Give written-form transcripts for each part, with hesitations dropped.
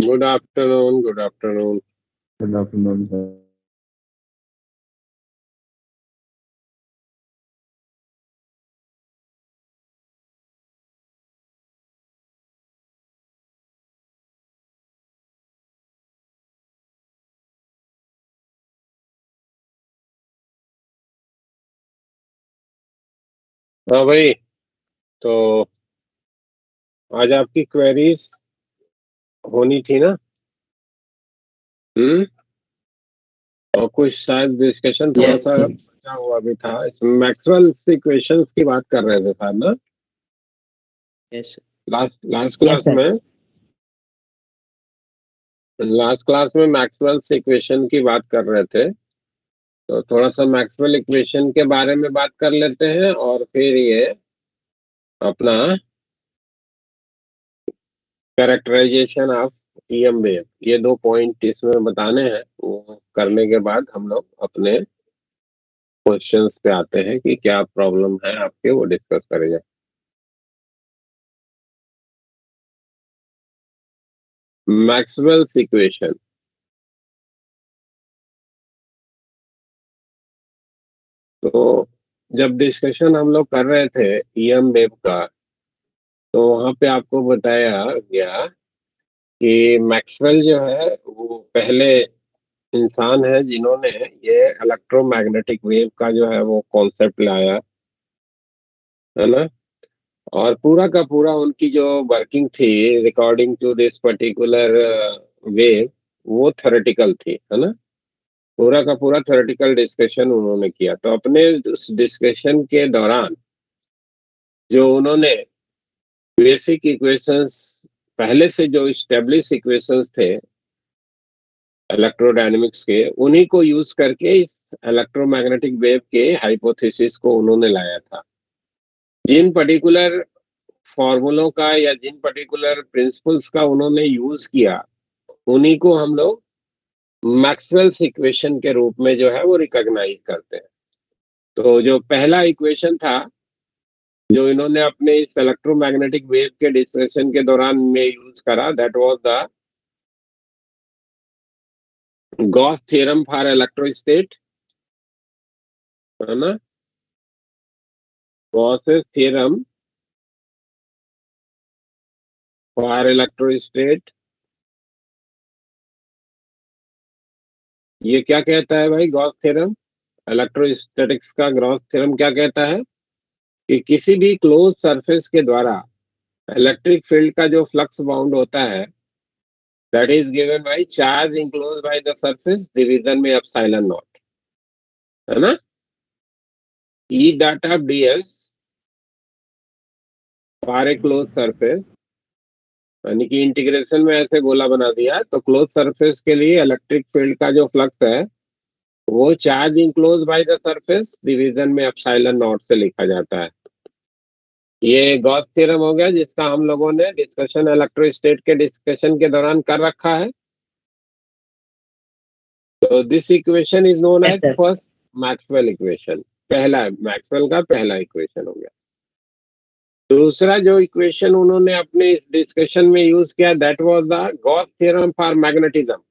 Good afternoon, good afternoon. Good afternoon sir. हाँ भाई, तो आज आपकी क्वेरीज होनी थी ना? हम्म। और कुछ शायद डिस्कशन थोड़ा यस सा सर। बचा हुआ भी था, इसमें मैक्सवेल्स इक्वेशंस की बात कर रहे थे शायद ना? Yes last last yes class sir. में लास्ट क्लास में मैक्सवेल्स इक्वेशन की बात कर रहे थे। तो थोड़ा सा मैक्सवेल इक्वेशन के बारे में बात कर लेते हैं और फिर ये अपना कैरेक्टराइजेशन ऑफ ईएम वेव, ये दो पॉइंट इसमें बताने हैं। वो करने के बाद हम लोग अपने क्वेश्चंस पे आते हैं कि क्या प्रॉब्लम है आपके, वो डिस्कस करेंगे। Maxwell's equation. तो जब डिस्कशन हम लोग कर रहे थे ईएम वेव का, तो वहां पे आपको बताया गया कि मैक्सवेल जो है वो पहले इंसान है जिन्होंने ये इलेक्ट्रोमैग्नेटिक वेव का जो है वो कॉन्सेप्ट लाया, है ना? और पूरा का पूरा उनकी जो वर्किंग थी recording to this particular wave, वो थ्योरेटिकल थी, है ना? पूरा का पूरा थ्योरेटिकल डिस्कशन उन्होंने किया। तो अपने उस डिस्कशन के दौरान जो उन्होंने बेसिक इक्वेशंस, पहले से जो स्टेब्लिश इक्वेशंस थे इलेक्ट्रोडायनेमिक्स के, उन्हीं को यूज करके इस इलेक्ट्रोमैग्नेटिक वेव के हाइपोथेसिस को उन्होंने लाया था। जिन पर्टिकुलर फॉर्मूलों का या जिन पर्टिकुलर प्रिंसिपल्स का उन्होंने यूज किया, उन्हीं को हम लोग मैक्सवेल्स इक्वेशन के रूप में जो है वो रिकॉग्नाइज करते हैं। तो जो पहला इक्वेशन था जो इन्होंने अपने इस इलेक्ट्रोमैग्नेटिक वेव के डिस्कशन के दौरान में यूज करा, that was the Gauss theorem for इलेक्ट्रोस्टेट, है ना? Gauss theorem for इलेक्ट्रोस्टेट। ये क्या कहता है भाई गॉस थ्योरम? इलेक्ट्रोस्टैटिक्स का गॉस थ्योरम क्या कहता है कि किसी भी क्लोज सरफेस के द्वारा इलेक्ट्रिक फील्ड का जो फ्लक्स बाउंड होता है, that is given by charge enclose by the surface division में एप्सिलॉन नॉट, है ना? ई dot of DS for a close surface, यानी कि इंटीग्रेशन में ऐसे गोला बना दिया तो क्लोज सरफेस के लिए इलेक्ट्रिक फील्ड का जो फ्लक्स है वो charge enclose by the surface division में एप्सिलॉन नॉट से लिखा जाता है। ये गॉस थ्योरम हो गया जिसका हम लोगों ने डिस्कशन इलेक्ट्रोस्टैट के डिस्कशन के दौरान कर रखा है। तो this equation is known yes as sir. First Maxwell equation. पहला मैक्सवेल का पहला इक्वेशन हो गया। दूसरा जो इक्वेशन उन्होंने अपने इस डिस्कशन में यूज किया, that was the Gauss theorem for magnetism.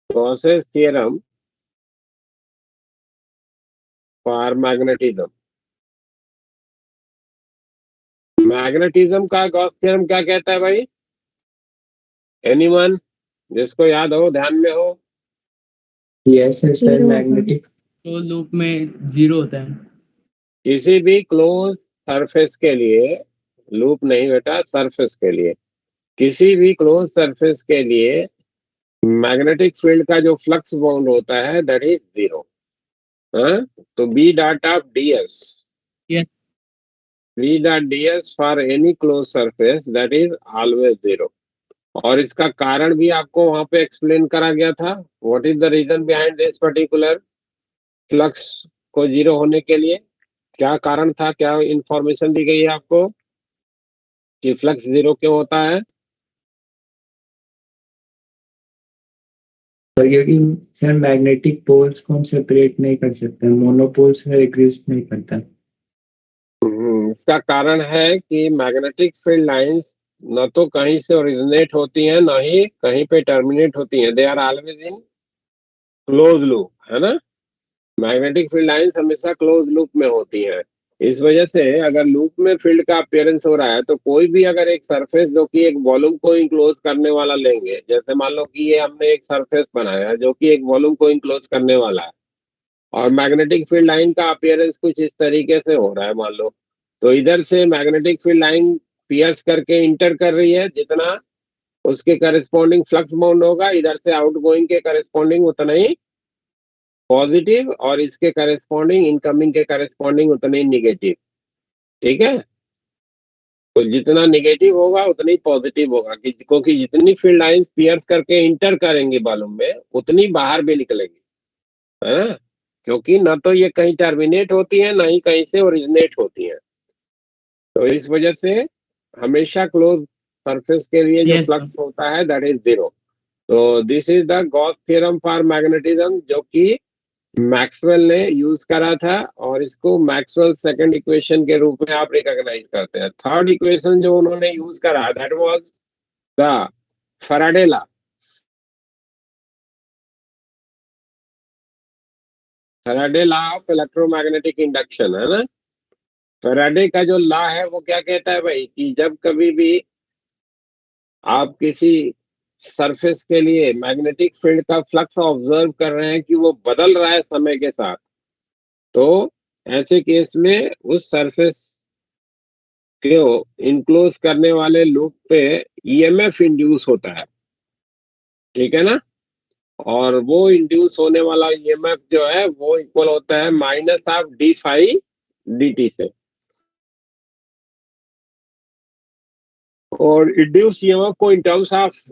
Gauss's theorem for magnetism. Magnetism का गॉस थ्योरम क्या कहता है भाई? एनीवन जिसको याद हो, ध्यान में हो? Yes sir. मैग्नेटिक तो लूप में जीरो होता है। किसी भी क्लोज सरफेस के लिए, लूप नहीं बेटा, सरफेस के लिए, किसी भी क्लोज सरफेस के लिए मैग्नेटिक फील्ड का जो फ्लक्स बाउंड होता है दैट इज जीरो। हाँ, तो B dot of d s, yes B dot d s for any close surface that is always zero. और इसका कारण भी आपको वहां पे एक्सप्लेन करा गया था। What is the reason behind this particular flux को जीरो होने के लिए? क्या कारण था, क्या इंफॉर्मेशन दी गई है आपको कि फ्लक्स जीरो क्यों होता है? सर, क्योंकि सर मैग्नेटिक पोल्स को हम सेपरेट नहीं कर सकते, मोनोपोल्स में एग्जिस्ट नहीं करता। इसका कारण है कि मैग्नेटिक फील्ड लाइंस न तो कहीं से ओरिजिनेट होती हैं, ना ही कहीं पे टर्मिनेट होती हैं। They are always in close loop, है ना। मैग्नेटिक फील्ड लाइंस हमेशा क्लोज लूप में होती हैं। इस वजह से अगर लूप में फील्ड का अपीयरेंस हो रहा है, तो कोई भी अगर एक सरफेस जो कि एक वॉल्यूम को इंक्लोज करने वाला लेंगे, जैसे मान लो कि ये हमने एक सरफेस बनाया है जो कि एक वॉल्यूम को इंक्लोज करने वाला है, और मैग्नेटिक फील्ड लाइन का अपीयरेंस कुछ इस तरीके से हो रहा है मान लो, तो इधर से मैग्नेटिक फील्ड लाइन पियर्स करके इंटर कर रही है, जितना उसके करस्पॉन्डिंग फ्लक्स बाउंड होगा, इधर से आउटगोइंग के करस्पॉन्डिंग उतना ही पॉजिटिव, और इसके करस्पॉन्डिंग इनकमिंग के करस्पॉन्डिंग उतने ही निगेटिव। ठीक है, तो जितना निगेटिव होगा उतना ही पॉजिटिव होगा, क्योंकि जितनी फील्ड लाइंस पियर्स करके इंटर करेंगी वॉल्यूम में, उतनी बाहर भी निकलेगी, है ना। क्योंकि ना तो ये कहीं टर्मिनेट होती है, ना ही कहीं से ओरिजिनेट होती है। तो इस वजह से हमेशा क्लोज सरफेस के लिए जो यस सर। फ्लक्स होता है दैट इज जीरो। तो this is the Gauss theorem for magnetism, जो कि मैक्सवेल ने यूज करा था, और इसको मैक्सवेल सेकंड इक्वेशन के रूप में आप रिकॉग्नाइज करते हैं। थर्ड इक्वेशन जो उन्होंने यूज करा that was the Faraday law. Faraday law of electromagnetic induction, है ना। फैराडे का जो लॉ है वो क्या कहता है भाई, कि जब कभी भी आप किसी सरफेस के लिए मैग्नेटिक फील्ड का फ्लक्स ऑब्जर्व कर रहे हैं कि वो बदल रहा है समय के साथ, तो ऐसे केस में उस सरफेस को इनक्लोज करने वाले लूप पे ईएमएफ इंड्यूस होता है। ठीक है ना। और वो इंड्यूस होने वाला ईएमएफ जो है वो इक्वल होता है minus of d phi dt से। और इंड्यूस ईएमएफ को in terms of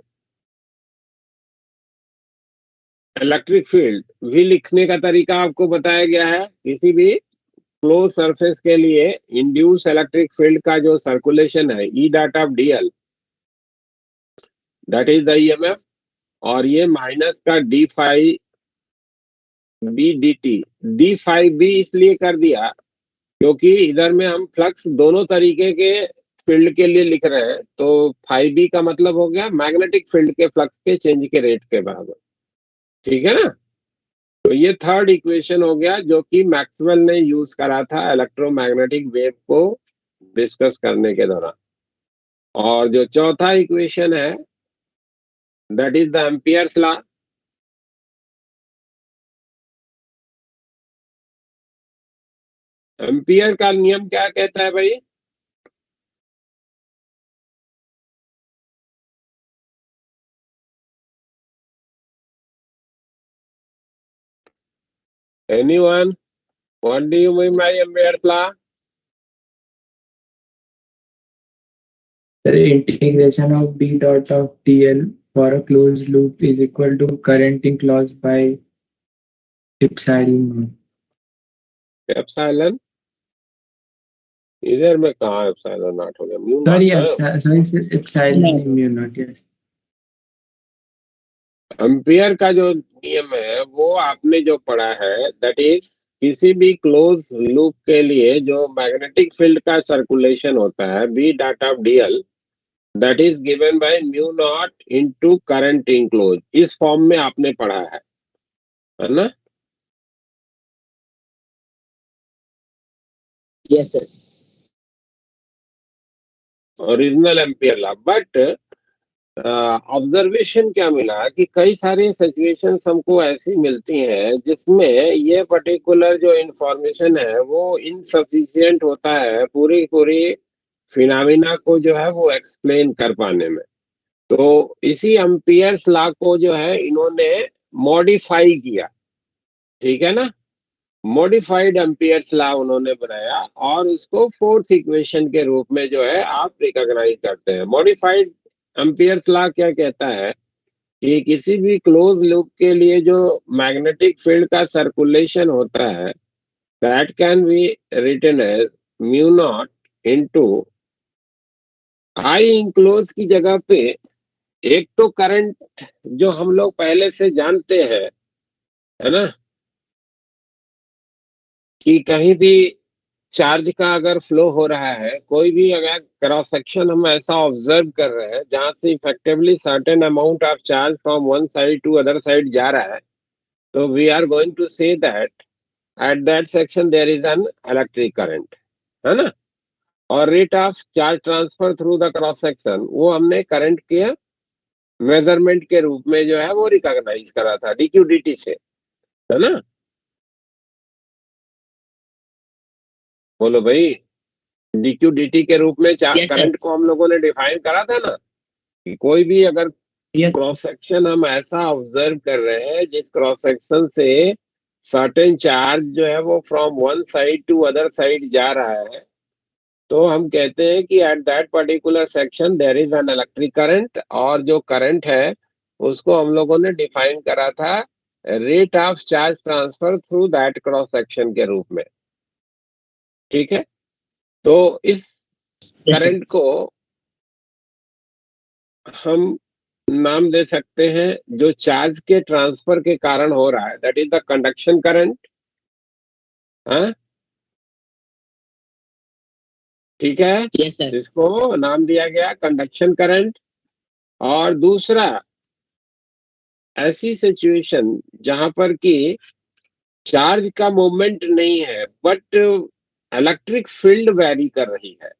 electric field भी लिखने का तरीका आपको बताया गया है। किसी भी क्लोज सरफेस के लिए इंड्यूस इलेक्ट्रिक फील्ड का जो सर्कुलेशन है E dot of d l, that is the EMF. और ये माइनस का d phi B d t. D phi B इसलिए कर दिया क्योंकि इधर में हम फ्लक्स दोनों तरीके के फील्ड के लिए लिख रहे हैं, तो फाई बी का मतलब हो गया मैग्नेटिक फील्ड के फ्लक्स के चेंज के रेट के बराबर। ठीक है ना। तो ये थर्ड इक्वेशन हो गया जो कि मैक्सवेल ने यूज करा था इलेक्ट्रोमैग्नेटिक वेव को डिस्कस करने के दौरान। और जो चौथा इक्वेशन है that is the Ampere's law. Ampere का नियम क्या कहता है भाई? Anyone, what do you mean by Ampere's law? The integration of B dot of dl for a closed loop is equal to current enclosed by epsilon. Epsilon? इधर में कहा epsilon not हो गया, म्यू Sorry, नॉट है। epsilon mu naught. Yes. Ampere का जो नियम है वो आपने जो पढ़ा है दैट इज किसी भी क्लोज लूप के लिए जो मैग्नेटिक फील्ड का सर्कुलेशन होता है B dot of d l, that is given by mu naught into current enclose. इस फॉर्म में आपने पढ़ा है ना। Yes sir. Original Ampere law. But observation क्या मिला कि कई सारी सिचुएशंस हमको ऐसी मिलती हैं जिसमें ये पर्टिकुलर जो इंफॉर्मेशन है वो इनसफिशिएंट होता है पूरी पूरी फिनोमिना को जो है वो एक्सप्लेन कर पाने में। तो इसी एम्पियर्स लॉ को जो है इन्होंने मॉडिफाई किया। ठीक है ना। मॉडिफाइड एम्पियर्स लॉ उन्होंने बनाया, और उसको फोर्थ इक्वेशन के रूप में जो है आप रिकॉग्नाइज करते हैं। मॉडिफाइड एम्पियर्स लॉ क्या कहता है कि किसी भी क्लोज लूप के लिए जो मैग्नेटिक फील्ड का सर्कुलेशन होता है that can be written as mu naught into I enclose की जगह पे एक तो करंट जो हम लोग पहले से जानते हैं, है ना, कि कहीं भी चार्ज का अगर फ्लो हो रहा है, कोई भी अगर क्रॉस सेक्शन हम ऐसा ऑब्जर्व कर रहे हैं जहां से effectively certain amount of charge from one side to other side जा रहा है, तो we are going to say that at that section there is an electric current, है ना। और rate of charge transfer through the cross section वो हमने current के मेजरमेंट के रूप में जो है वो रिकॉग्नाइज करा था डीक्यूडीटी से, है ना। बोलो भाई, डीक्यूडीटी के रूप में यस सर। करंट को हम लोगों ने डिफाइन करा था ना, कि कोई भी अगर यस। क्रॉस सेक्शन हम ऐसा ऑब्जर्व कर रहे हैं जिस क्रॉस सेक्शन से सर्टेन चार्ज जो है वो from one side to other side जा रहा है, तो हम कहते हैं कि at that particular section there is an electric current, और जो करंट है उसको हम लोगों ने डिफाइन करा था rate of charge transfer through that cross section के रूप में। ठीक है, तो इस यस सर। करंट को हम नाम दे सकते हैं जो चार्ज के ट्रांसफर के कारण हो रहा है, that is the conduction current. हाँ, ठीक है, यस सर। इसको नाम दिया गया कंडक्शन करंट। और दूसरा, ऐसी सिचुएशन जहां पर कि चार्ज का मूवमेंट नहीं है बट इलेक्ट्रिक फील्ड वैरी कर रही है,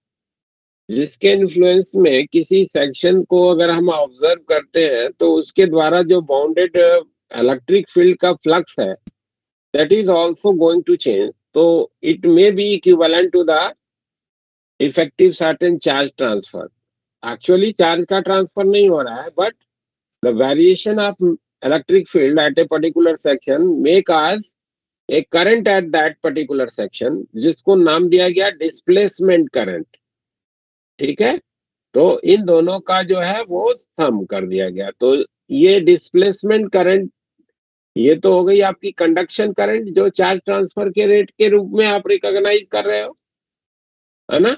जिसके इन्फ्लुएंस में किसी सेक्शन को अगर हम ऑब्जर्व करते हैं तो उसके द्वारा जो बाउंडेड इलेक्ट्रिक फील्ड का फ्लक्स है that is also going to change, तो it may be equivalent to the effective certain charge transfer. Actually charge का ट्रांसफर नहीं हो रहा है but the variation of electric field at a particular section may cause a current at that particular section, जिसको नाम दिया गया displacement current. ठीक है, तो इन दोनों का जो है वो सम कर दिया गया, तो ये डिस्प्लेसमेंट करंट, ये तो हो गई आपकी कंडक्शन करंट जो चार्ज ट्रांसफर के रेट के रूप में आप रिकॉग्नाइज कर रहे हो, है ना।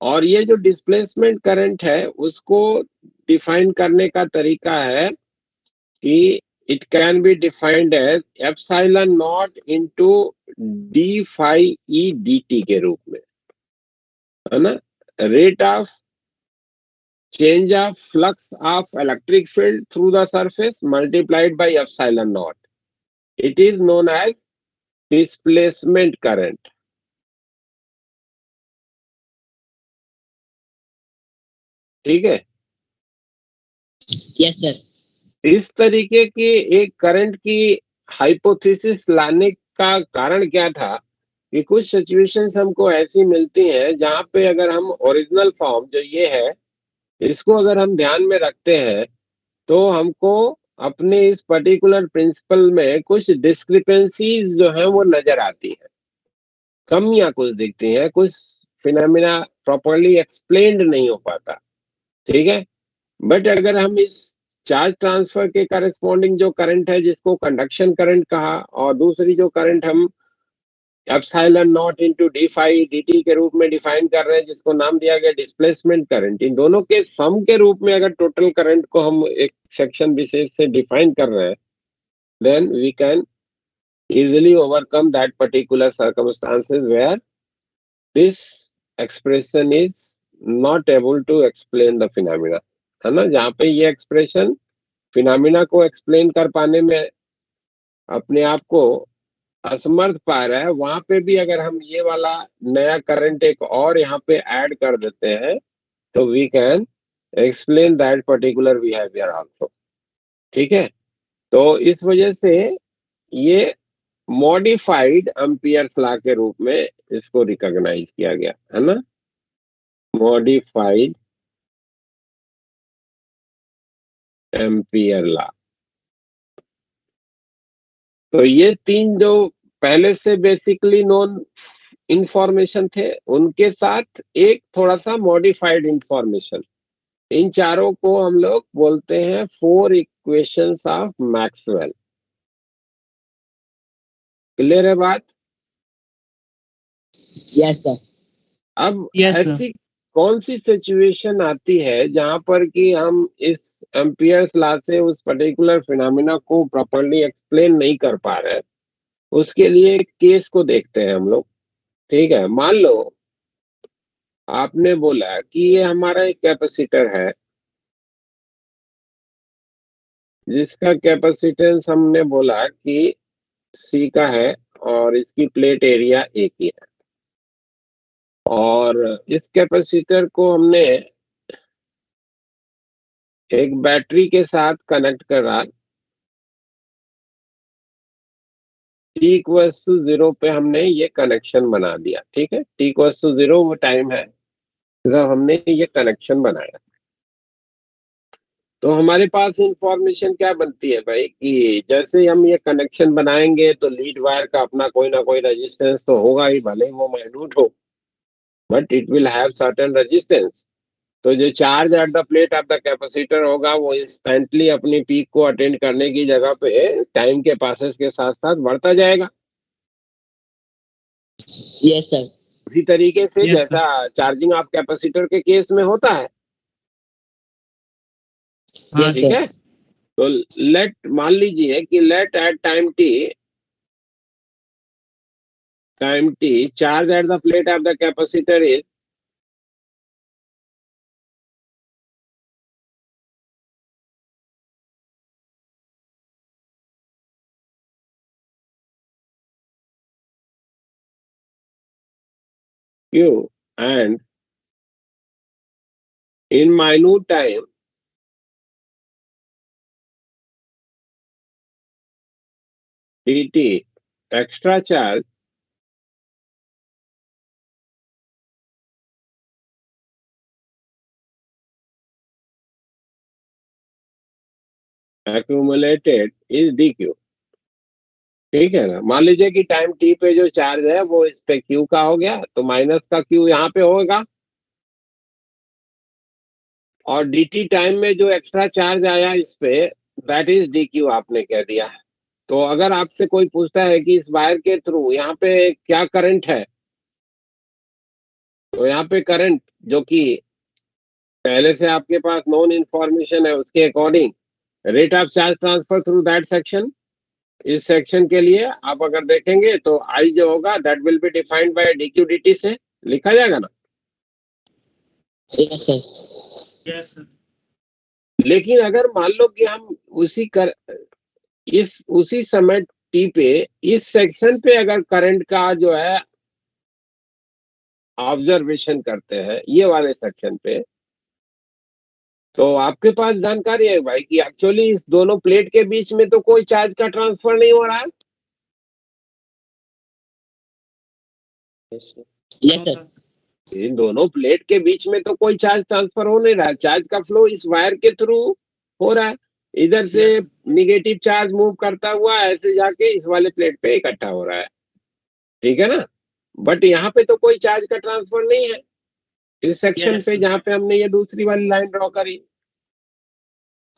और ये जो डिस्प्लेसमेंट करंट है उसको डिफाइन करने का तरीका है कि it can be defined as epsilon naught into d phi E d t के रूप में, है ना। Rate of change of flux of electric field through the surface multiplied by epsilon naught. It is known as displacement current. ठीक है, yes sir. इस तरीके की एक करंट की हाइपोथेसिस लाने का कारण क्या था कि कुछ सिचुएशंस हमको ऐसी मिलती हैं जहां पे अगर हम ओरिजिनल फॉर्म जो ये है इसको अगर हम ध्यान में रखते हैं तो हमको अपने इस पर्टिकुलर प्रिंसिपल में कुछ डिस्क्रिपेंसीज जो है वो नजर आती है, कमियां कुछ दिखती हैं, कुछ फिनोमिना प्रॉपरली एक्सप्लेन्ड नहीं हो पाता। ठीक है, बट अगर हम इस चार्ज ट्रांसफर के करस्पॉन्डिंग जो करंट है जिसको कंडक्शन करंट कहा, और दूसरी जो करंट हम epsilon naught into d phi d के रूप में डिफाइन कर रहे हैं जिसको नाम दिया गया डिस्प्लेसमेंट करंट, इन दोनों के सम के रूप में अगर टोटल करंट को हम एक सेक्शन विशेष से डिफाइन कर रहे हैं, then we can easily overcome that particular circumstances where this expression is not able to explain the phenomena, है ना। जहाँ पे ये एक्सप्रेशन फिनोमिना को एक्सप्लेन कर पाने में अपने आप को असमर्थ पा रहा है, वहां पे भी अगर हम ये वाला नया करंट एक और यहाँ पे ऐड कर देते हैं तो we can explain that particular behaviour also. ठीक है, तो इस वजह से ये मॉडिफाइड एम्पियर्स लॉ के रूप में इसको रिकॉग्नाइज किया गया, है ना। Modified ampere law. तो ये तीन जो पहले से बेसिकली नोन इंफॉर्मेशन थे उनके साथ एक थोड़ा सा मॉडिफाइड इंफॉर्मेशन, इन चारों को हम लोग बोलते हैं four equations of Maxwell. Clear है बात। Yes sir. अब यस सर। ऐसी कौन सी सिचुएशन आती है जहां पर कि हम इस एम्पियर्स लॉ से उस पर्टिकुलर फिनोमिना को प्रॉपर्ली एक्सप्लेन नहीं कर पा रहे हैं, उसके लिए एक केस को देखते हैं हम लोग। ठीक है, मान लो आपने बोला कि ये हमारा एक कैपेसिटर है जिसका कैपेसिटेंस हमने बोला कि सी का है और इसकी प्लेट एरिया ए की है, और इस कैपेसिटर को हमने एक बैटरी के साथ कनेक्ट करा। t इक्वल्स टू 0 पे हमने ये कनेक्शन बना दिया। ठीक है, t इक्वल्स टू 0 वो टाइम है जब हमने ये कनेक्शन बनाया। तो हमारे पास इंफॉर्मेशन क्या बनती है भाई कि जैसे ही हम ये कनेक्शन बनाएंगे तो लीड वायर का अपना कोई ना कोई रेजिस्टेंस तो होगा ही, भले वो माइन्यूट हो, but it will have certain resistance. तो जो charge at the plate of the capacitor होगा वो इंस्टेंटली अपनी पीक को अटेंड करने की जगह पे टाइम के पासेस के साथ साथ बढ़ता जाएगा। Yes sir. उसी तरीके से Yes, जैसा चार्जिंग ऑफ कैपेसिटर के केस में होता है। यस ठीक सर। है, तो लेट मान लीजिए कि let at time t charge at the plate of the capacitor is q, and in minute time dt extra charge accumulated is dq। ठीक है ना, मान लीजिए कि टाइम t पे जो चार्ज है वो इस पे q का हो गया, तो माइनस का q यहाँ पे होगा, और dt टाइम में जो एक्स्ट्रा चार्ज आया इस पे दैट इज dq आपने कह दिया। तो अगर आपसे कोई पूछता है कि इस वायर के थ्रू यहाँ पे क्या करंट है, तो यहाँ पे करंट जो कि पहले से आपके पास नोन इंफॉर्मेशन है उसके according rate of charge transfer through that section, इस सेक्शन के लिए आप अगर देखेंगे तो आई जो होगा that will be defined by dq dt से लिखा जाएगा ना। Yes sir. yes, sir. लेकिन अगर मान लो कि हम उसी समय टी पे इस सेक्शन पे अगर करंट का जो है ऑब्जर्वेशन करते हैं ये वाले सेक्शन पे, तो आपके पास जानकारी है भाई कि एक्चुअली इस दोनों प्लेट के बीच में तो कोई चार्ज का ट्रांसफर नहीं हो रहा है। Yes sir. इन दोनों प्लेट के बीच में तो कोई चार्ज ट्रांसफर हो नहीं रहा है, चार्ज का फ्लो इस वायर के थ्रू हो रहा है। इधर से निगेटिव चार्ज मूव करता हुआ ऐसे जाके इस वाले प्लेट पे इकट्ठा हो रहा है। ठीक है ना, बट यहाँ पे तो कोई चार्ज का ट्रांसफर नहीं है इस सेक्शन पे जहाँ पे हमने ये दूसरी वाली लाइन ड्रॉ करी।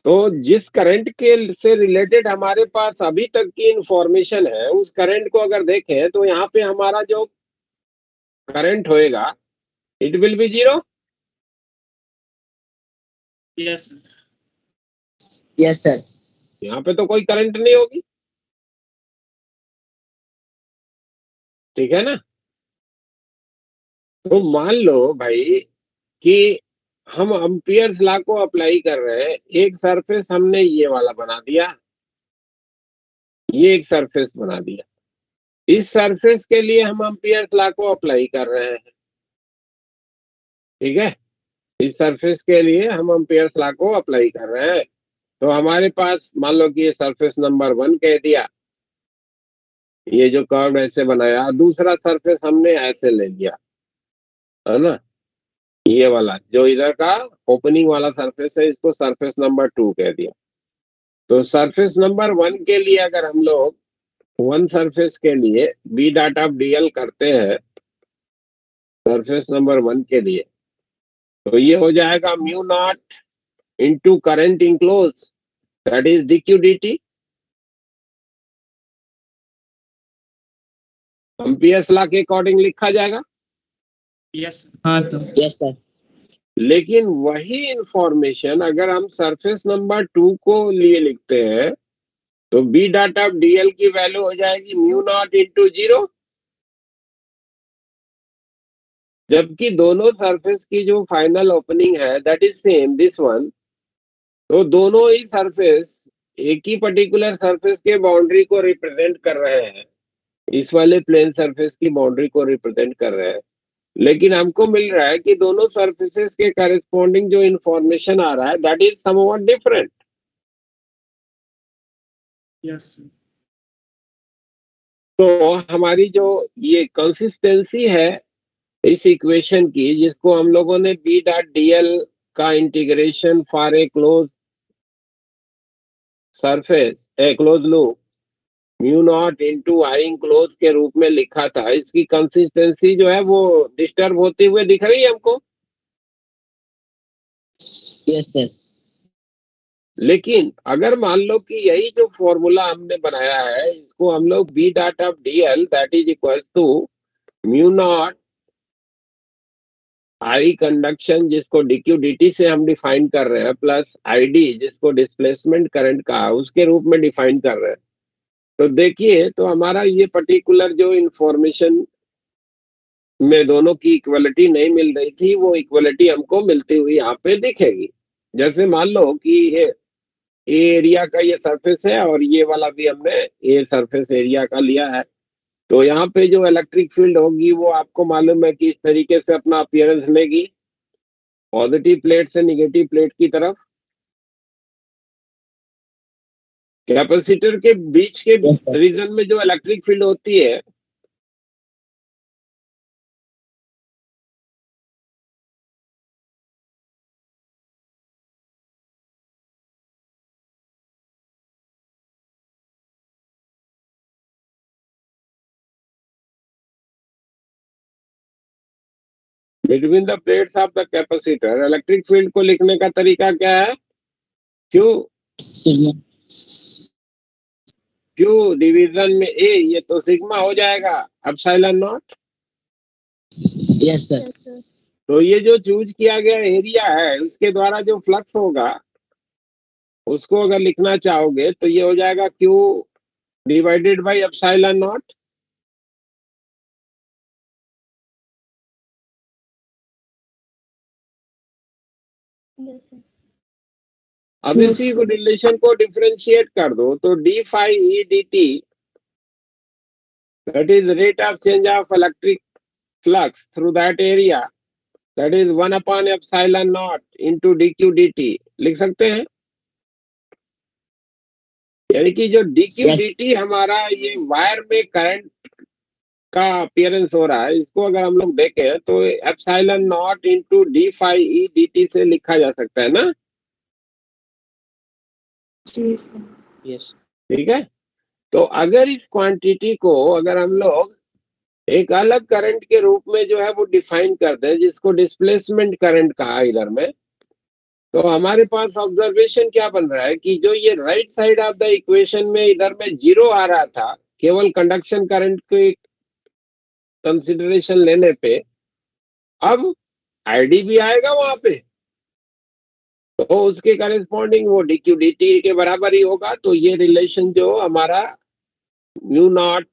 तो जिस करंट के से रिलेटेड हमारे पास अभी तक की इंफॉर्मेशन है उस करंट को अगर देखें तो यहाँ पे हमारा जो करंट होएगा it will be 0। Yes yes sir. यहाँ पे तो कोई करंट नहीं होगी। ठीक है ना, तो मान लो भाई कि हम अम्पियर्स लॉ को अप्लाई कर रहे हैं। एक सरफेस हमने ये वाला बना दिया, ये एक सरफेस बना दिया, इस सरफेस के लिए हम अम्पियर्स लॉ को अप्लाई कर रहे हैं। ठीक है, इस सरफेस के लिए हम अम्पियर्स लॉ को अप्लाई कर रहे हैं। तो हमारे पास मान लो कि ये सरफेस नंबर 1 कह दिया, ये जो कर्व ऐसे बनाया, दूसरा सरफेस हमने ऐसे ले लिया, है ना, ये वाला जो इधर का ओपनिंग वाला सरफेस है इसको सरफेस नंबर 2 कह दिया। तो सरफेस नंबर 1 के लिए अगर हम लोग वन सरफेस के लिए बी डॉट ऑफ डीएल करते हैं सरफेस नंबर 1 के लिए, तो ये हो जाएगा mu naught into current enclose that is dq dt। Ampere's law के अकॉर्डिंग लिखा जाएगा। यस हाँ सर। Yes sir. लेकिन वही इंफॉर्मेशन अगर हम सरफेस नंबर 2 को लिए लिखते हैं तो बी डॉट ऑफ डीएल की वैल्यू हो जाएगी म्यू नॉट इंटू 0 जबकि दोनों सरफेस की जो फाइनल ओपनिंग है that is same this one, तो दोनों ही सरफेस एक ही पर्टिकुलर सरफेस के बाउंड्री को रिप्रेजेंट कर रहे हैं, इस वाले प्लेन सरफेस की बाउंड्री को रिप्रेजेंट कर रहे हैं, लेकिन हमको मिल रहा है कि दोनों सरफेसेस के करेस्पॉन्डिंग जो इंफॉर्मेशन आ रहा है that is somewhat different. Yes तो हमारी जो ये कंसिस्टेंसी है इस इक्वेशन की, जिसको हम लोगों ने बी डॉट डी एल का integration for a close surface A close loop mu naught into I close के रूप में लिखा था, इसकी कंसिस्टेंसी जो है वो डिस्टर्ब होती हुए दिख रही है हमको। Yes sir. लेकिन अगर मान लो कि यही जो फॉर्मूला हमने बनाया है इसको हम लोग B dot of d l that is equal to mu naught I conduction जिसको डीक्यू डी से हम डिफाइन कर रहे हैं प्लस आई डी जिसको डिस्प्लेसमेंट करंट का उसके रूप में डिफाइन कर रहे हैं, तो देखिए तो हमारा ये पर्टिकुलर जो इंफॉर्मेशन में दोनों की इक्वलिटी नहीं मिल रही थी वो इक्वलिटी हमको मिलती हुई यहाँ पे दिखेगी। जैसे मान लो कि ये एरिया का ये सरफेस है और ये वाला भी हमने ये सरफेस एरिया का लिया है, तो यहाँ पे जो इलेक्ट्रिक फील्ड होगी वो आपको मालूम है कि इस तरीके से अपना अपीयरेंस लेगी, पॉजिटिव प्लेट से निगेटिव प्लेट की तरफ। कैपेसिटर के बीच के Yes, sir. रीजन में जो इलेक्ट्रिक फील्ड होती है between the plates of the capacitor, electric field को लिखने का तरीका क्या है? Q Sigma. क्यू डिवीजन में ए, ये तो सिग्मा हो जाएगा एप्सिलॉन नॉट। Yes, sir. तो ये जो चूज किया गया एरिया है उसके द्वारा जो फ्लक्स होगा उसको अगर लिखना चाहोगे तो ये हो जाएगा Q divided by epsilon not. Yes, sir. अब इसी को रिलेशन को डिफरेंशिएट कर दो तो d phi E d t that is rate of change of electric flux through that area that is 1 epsilon naught into d q d t लिख सकते हैं। यानी कि जो d q Yes. D t हमारा ये वायर में current का अपीयरेंस हो रहा है, इसको अगर हम लोग देखें तो epsilon naught into d phi E d t से लिखा जा सकता है ना। Yes. ठीक है, तो अगर इस क्वांटिटी को अगर हम लोग एक अलग करंट के रूप में जो है वो डिफाइन करते हैं जिसको डिस्प्लेसमेंट करंट कहा इधर में, तो हमारे पास ऑब्जर्वेशन क्या बन रहा है कि जो ये right side of the equation में इधर में जीरो आ रहा था केवल कंडक्शन करंट के कंसिडरेशन लेने पे, अब आईडी भी आएगा वहां पे, तो उसके करेस्पॉन्डिंग वो डीक्यू डी के बराबर ही होगा। तो ये रिलेशन जो हमारा mu naught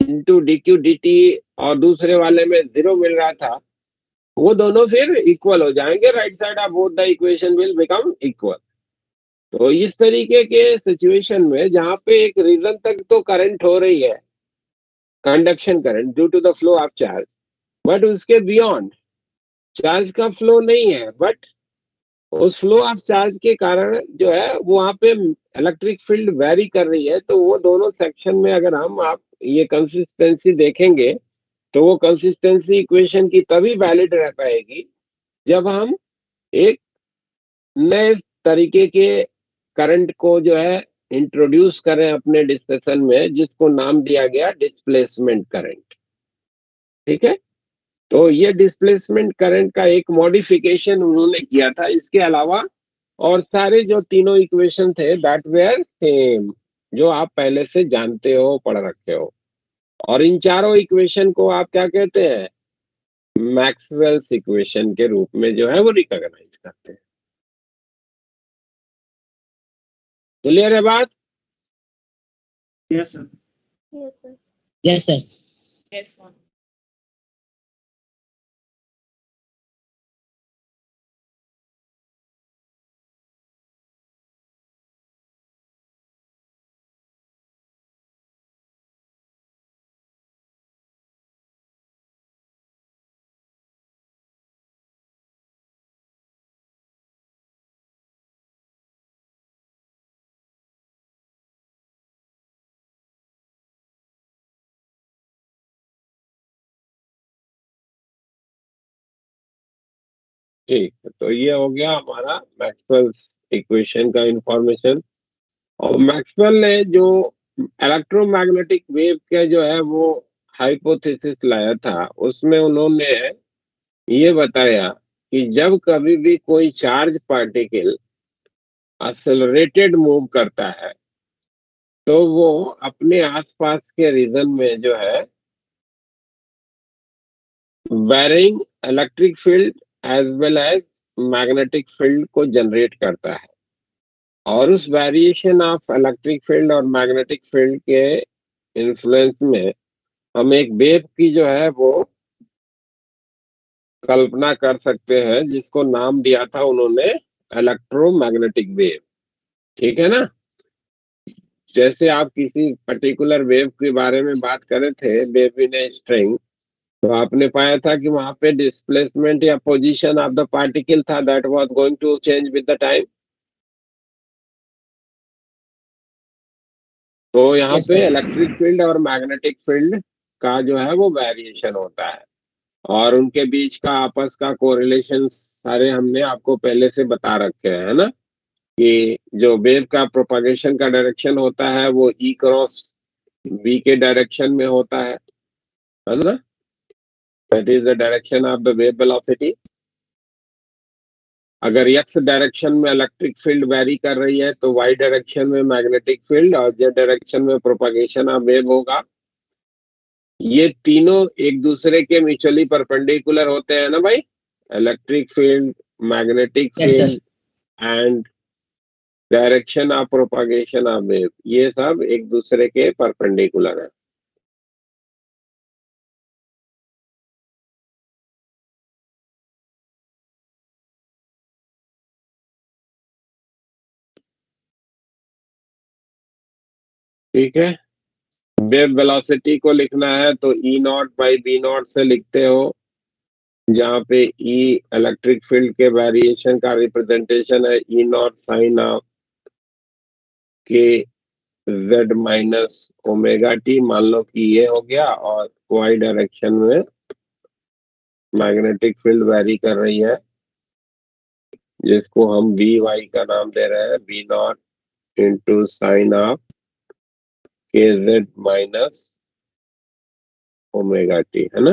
into d q d और दूसरे वाले में जीरो मिल रहा था वो दोनों फिर इक्वल हो जाएंगे, right side of both the equation will become equal. तो इस तरीके के सिचुएशन में जहां पे एक रीजन तक तो करंट हो रही है conduction current due to the flow of charge, but उसके बियॉन्ड चार्ज का फ्लो नहीं है, बट उस फ्लो ऑफ चार्ज के कारण जो है वहां पे इलेक्ट्रिक फील्ड वेरी कर रही है। तो वो दोनों सेक्शन में अगर हम आप ये कंसिस्टेंसी देखेंगे तो वो कंसिस्टेंसी इक्वेशन की तभी वैलिड रह पाएगी जब हम एक नए तरीके के करंट को जो है इंट्रोड्यूस करें अपने डिस्कशन में जिसको नाम दिया गया डिस्प्लेसमेंट करंट। ठीक है, तो ये डिस्प्लेसमेंट करंट का एक मॉडिफिकेशन उन्होंने किया था, इसके अलावा और सारे जो तीनों इक्वेशन थे दैट वेयर सेम, जो आप पहले से जानते हो पढ़ रखे हो। और इन चारों इक्वेशन को आप क्या कहते हैं? मैक्सवेल्स इक्वेशन के रूप में जो है वो रिकॉग्नाइज करते हैं। क्लियर है बात? Yes sir Yes, sir. Yes, sir. Yes, sir. ठीक है, तो ये हो गया हमारा मैक्सवेल्स इक्वेशन का इंफॉर्मेशन। और मैक्सवेल ने जो इलेक्ट्रोमैग्नेटिक वेव के जो है वो हाइपोथेसिस लाया था, उसमें उन्होंने ये बताया कि जब कभी भी कोई चार्ज पार्टिकल एक्सेलरेटेड मूव करता है तो वो अपने आसपास के रीजन में जो है varying electric field as well as magnetic field को जनरेट करता है। और उस वेरिएशन ऑफ इलेक्ट्रिक फील्ड और मैग्नेटिक फील्ड के इन्फ्लुएंस में हम एक वेव की जो है वो कल्पना कर सकते हैं, जिसको नाम दिया था उन्होंने इलेक्ट्रोमैग्नेटिक वेव। ठीक है ना। जैसे आप किसी पर्टिकुलर वेव के बारे में बात कर रहे थे, वेव इन ए स्ट्रिंग, तो आपने पाया था कि वहां पे डिस्प्लेसमेंट या पोजीशन ऑफ द पार्टिकल था that was going to change with the time. तो यहाँ Yes, पे sir. इलेक्ट्रिक फील्ड और मैग्नेटिक फील्ड का जो है वो वेरिएशन होता है, और उनके बीच का आपस का कोरिलेशन सारे हमने आपको पहले से बता रखे हैं, है ना। कि जो वेव का प्रोपागेशन का डायरेक्शन होता है वो ई क्रॉस बी के डायरेक्शन में होता है ना। That is the direction of the wave velocity. अगर एक्स डायरेक्शन में इलेक्ट्रिक फील्ड वेरी कर रही है तो वाई डायरेक्शन में मैग्नेटिक फील्ड और जेड डायरेक्शन में प्रोपागेशन ऑफ वेव होगा। ये तीनों एक दूसरे के म्यूचुअली परपेंडिकुलर होते हैं ना भाई। Electric field, magnetic Yes, sir. Field and direction of propagation of wave, ये सब एक दूसरे के परपेंडिकुलर है। ठीक है। वेव वेलोसिटी को लिखना है तो E naught by B not से लिखते हो, जहाँ पे ई इलेक्ट्रिक फील्ड के वेरिएशन का रिप्रेजेंटेशन है ई naught sine of k z minus omega T. मान लो कि ये हो गया, और वाई डायरेक्शन में मैग्नेटिक फील्ड वेरी कर रही है, जिसको हम बी वाई का नाम दे रहे हैं, B naught into sine of k z minus omega t, है ना।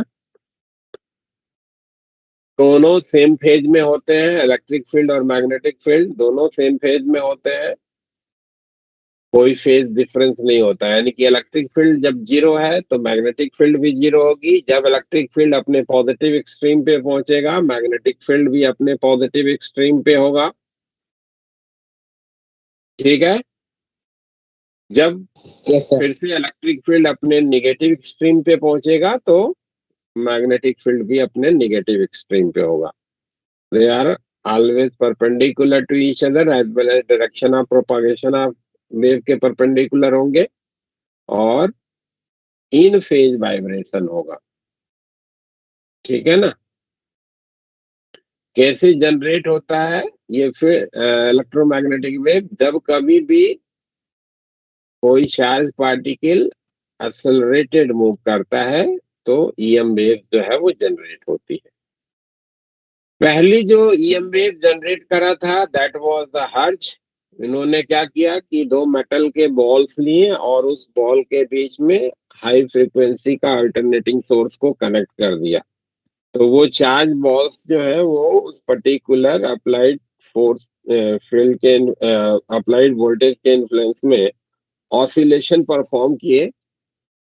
दोनों सेम फेज में होते हैं, इलेक्ट्रिक फील्ड और मैग्नेटिक फील्ड दोनों सेम फेज में होते हैं, कोई फेज डिफरेंस नहीं होता है। यानी कि इलेक्ट्रिक फील्ड जब जीरो है तो मैग्नेटिक फील्ड भी जीरो होगी। जब इलेक्ट्रिक फील्ड अपने पॉजिटिव एक्सट्रीम पे पहुंचेगा, मैग्नेटिक फील्ड भी अपने पॉजिटिव एक्सट्रीम पे होगा। ठीक है। जब Yes, sir. फिर से इलेक्ट्रिक फील्ड अपने निगेटिव एक्सट्रीम पे पहुंचेगा तो मैग्नेटिक फील्ड भी अपने निगेटिव एक्सट्रीम पे होगा। They are always perpendicular to each other as well as direction of propagation of wave के परपेंडिकुलर होंगे, और इन फेज वाइब्रेशन होगा। ठीक है ना। कैसे जनरेट होता है ये फिर इलेक्ट्रोमैग्नेटिक वेव, जब कभी भी कोई चार्ज पार्टिकल एक्सेलरेटेड मूव करता है तो ईएम वेव जो है वो जनरेट होती है। पहली जो ईएम वेव जनरेट करा था दैट वाज द हर्ट्ज। इन्होंने क्या किया कि दो मेटल के बॉल्स लिए और उस बॉल के बीच में हाई फ्रीक्वेंसी का अल्टरनेटिंग सोर्स को कनेक्ट कर दिया, तो वो चार्ज बॉल्स जो है वो उस पर्टिकुलर अप्लाइड फोर्स फील्ड के अप्लाइड वोल्टेज के इन्फ्लुएंस में ऑसिलेशन परफॉर्म किए,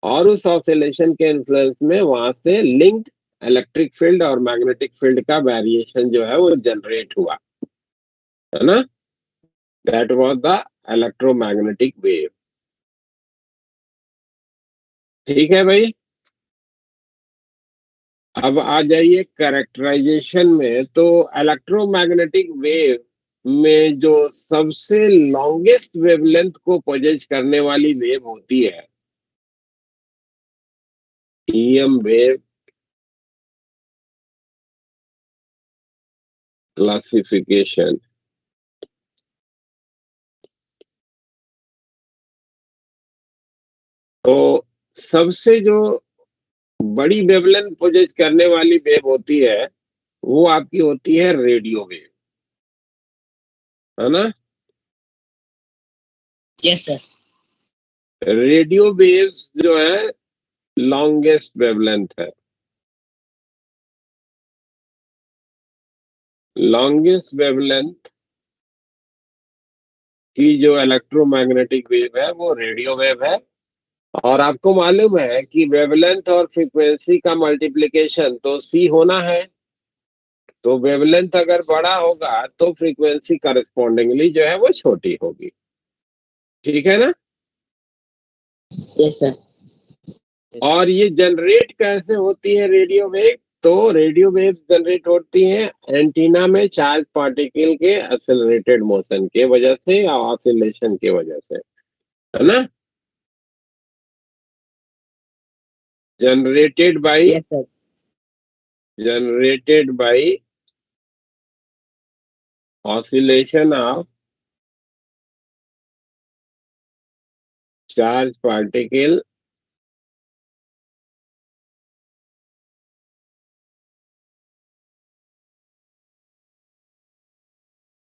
और उस ऑसिलेशन के इन्फ्लुएंस में वहां से लिंक्ड इलेक्ट्रिक फील्ड और मैग्नेटिक फील्ड का वेरिएशन जो है वो जनरेट हुआ, है ना। That was the electromagnetic wave. ठीक है भाई। अब आ जाइए कैरेक्टराइजेशन में। तो इलेक्ट्रोमैग्नेटिक वेव में जो सबसे लॉन्गेस्ट वेवलेंथ को पोजेज करने वाली वेव होती है ईएम वेव क्लासिफिकेशन। तो सबसे जो बड़ी वेवलेंथ पोजेज करने वाली वेव होती है वो आपकी होती है रेडियो वेव, है ना। Yes sir. रेडियो वेव्स जो है लॉन्गेस्ट वेवलेंथ है। लॉन्गेस्ट वेवलेंथ की जो इलेक्ट्रोमैग्नेटिक वेव है वो रेडियो वेव है। और आपको मालूम है कि वेवलेंथ और फ्रीक्वेंसी का मल्टीप्लिकेशन तो सी होना है। तो वेवलेंथ अगर बड़ा होगा तो फ्रीक्वेंसी करस्पॉन्डिंगली जो है वो छोटी होगी, ठीक है ना। Yes sir. और ये जनरेट कैसे होती है रेडियो वेव? तो रेडियो वेव जनरेट होती है एंटीना में चार्ज पार्टिकल के एक्सेलरेटेड मोशन के वजह से या ऑसिलेशन के वजह से, है ना। Generated by yes sir. Generated by oscillation of charge particle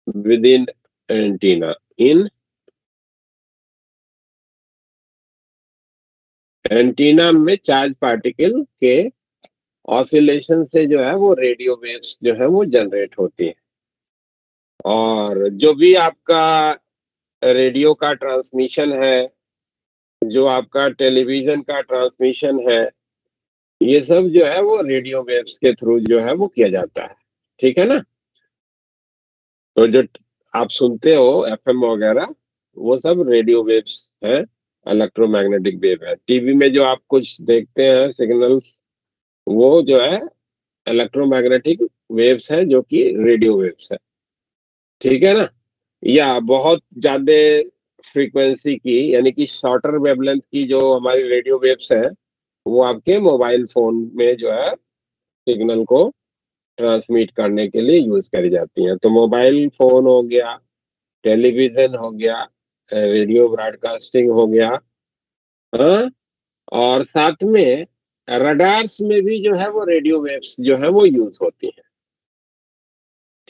within antenna in antenna में चार्ज पार्टिकल के ऑसिलेशन से जो है वो रेडियो वेव्स जो है वो जनरेट होती है। और जो भी आपका रेडियो का ट्रांसमिशन है, जो आपका टेलीविजन का ट्रांसमिशन है, ये सब जो है वो रेडियो वेव्स के थ्रू जो है वो किया जाता है, ठीक है ना। तो जो आप सुनते हो एफएम वगैरह, वो सब रेडियो वेव्स है, इलेक्ट्रोमैग्नेटिक वेव है। टीवी में जो आप कुछ देखते हैं सिग्नल्स, वो जो है इलेक्ट्रोमैग्नेटिक वेव्स है, जो कि रेडियो वेव्स है, ठीक है ना। या बहुत ज्यादा फ्रीक्वेंसी की यानी कि शॉर्टर वेवलेंथ की जो हमारी रेडियो वेव्स है, वो आपके मोबाइल फोन में जो है सिग्नल को ट्रांसमिट करने के लिए यूज करी जाती हैं। तो मोबाइल फोन हो गया, टेलीविजन हो गया, रेडियो ब्रॉडकास्टिंग हो गया, हाँ। और साथ में रडार्स में भी जो है वो रेडियो वेव्स जो है वो यूज होती है,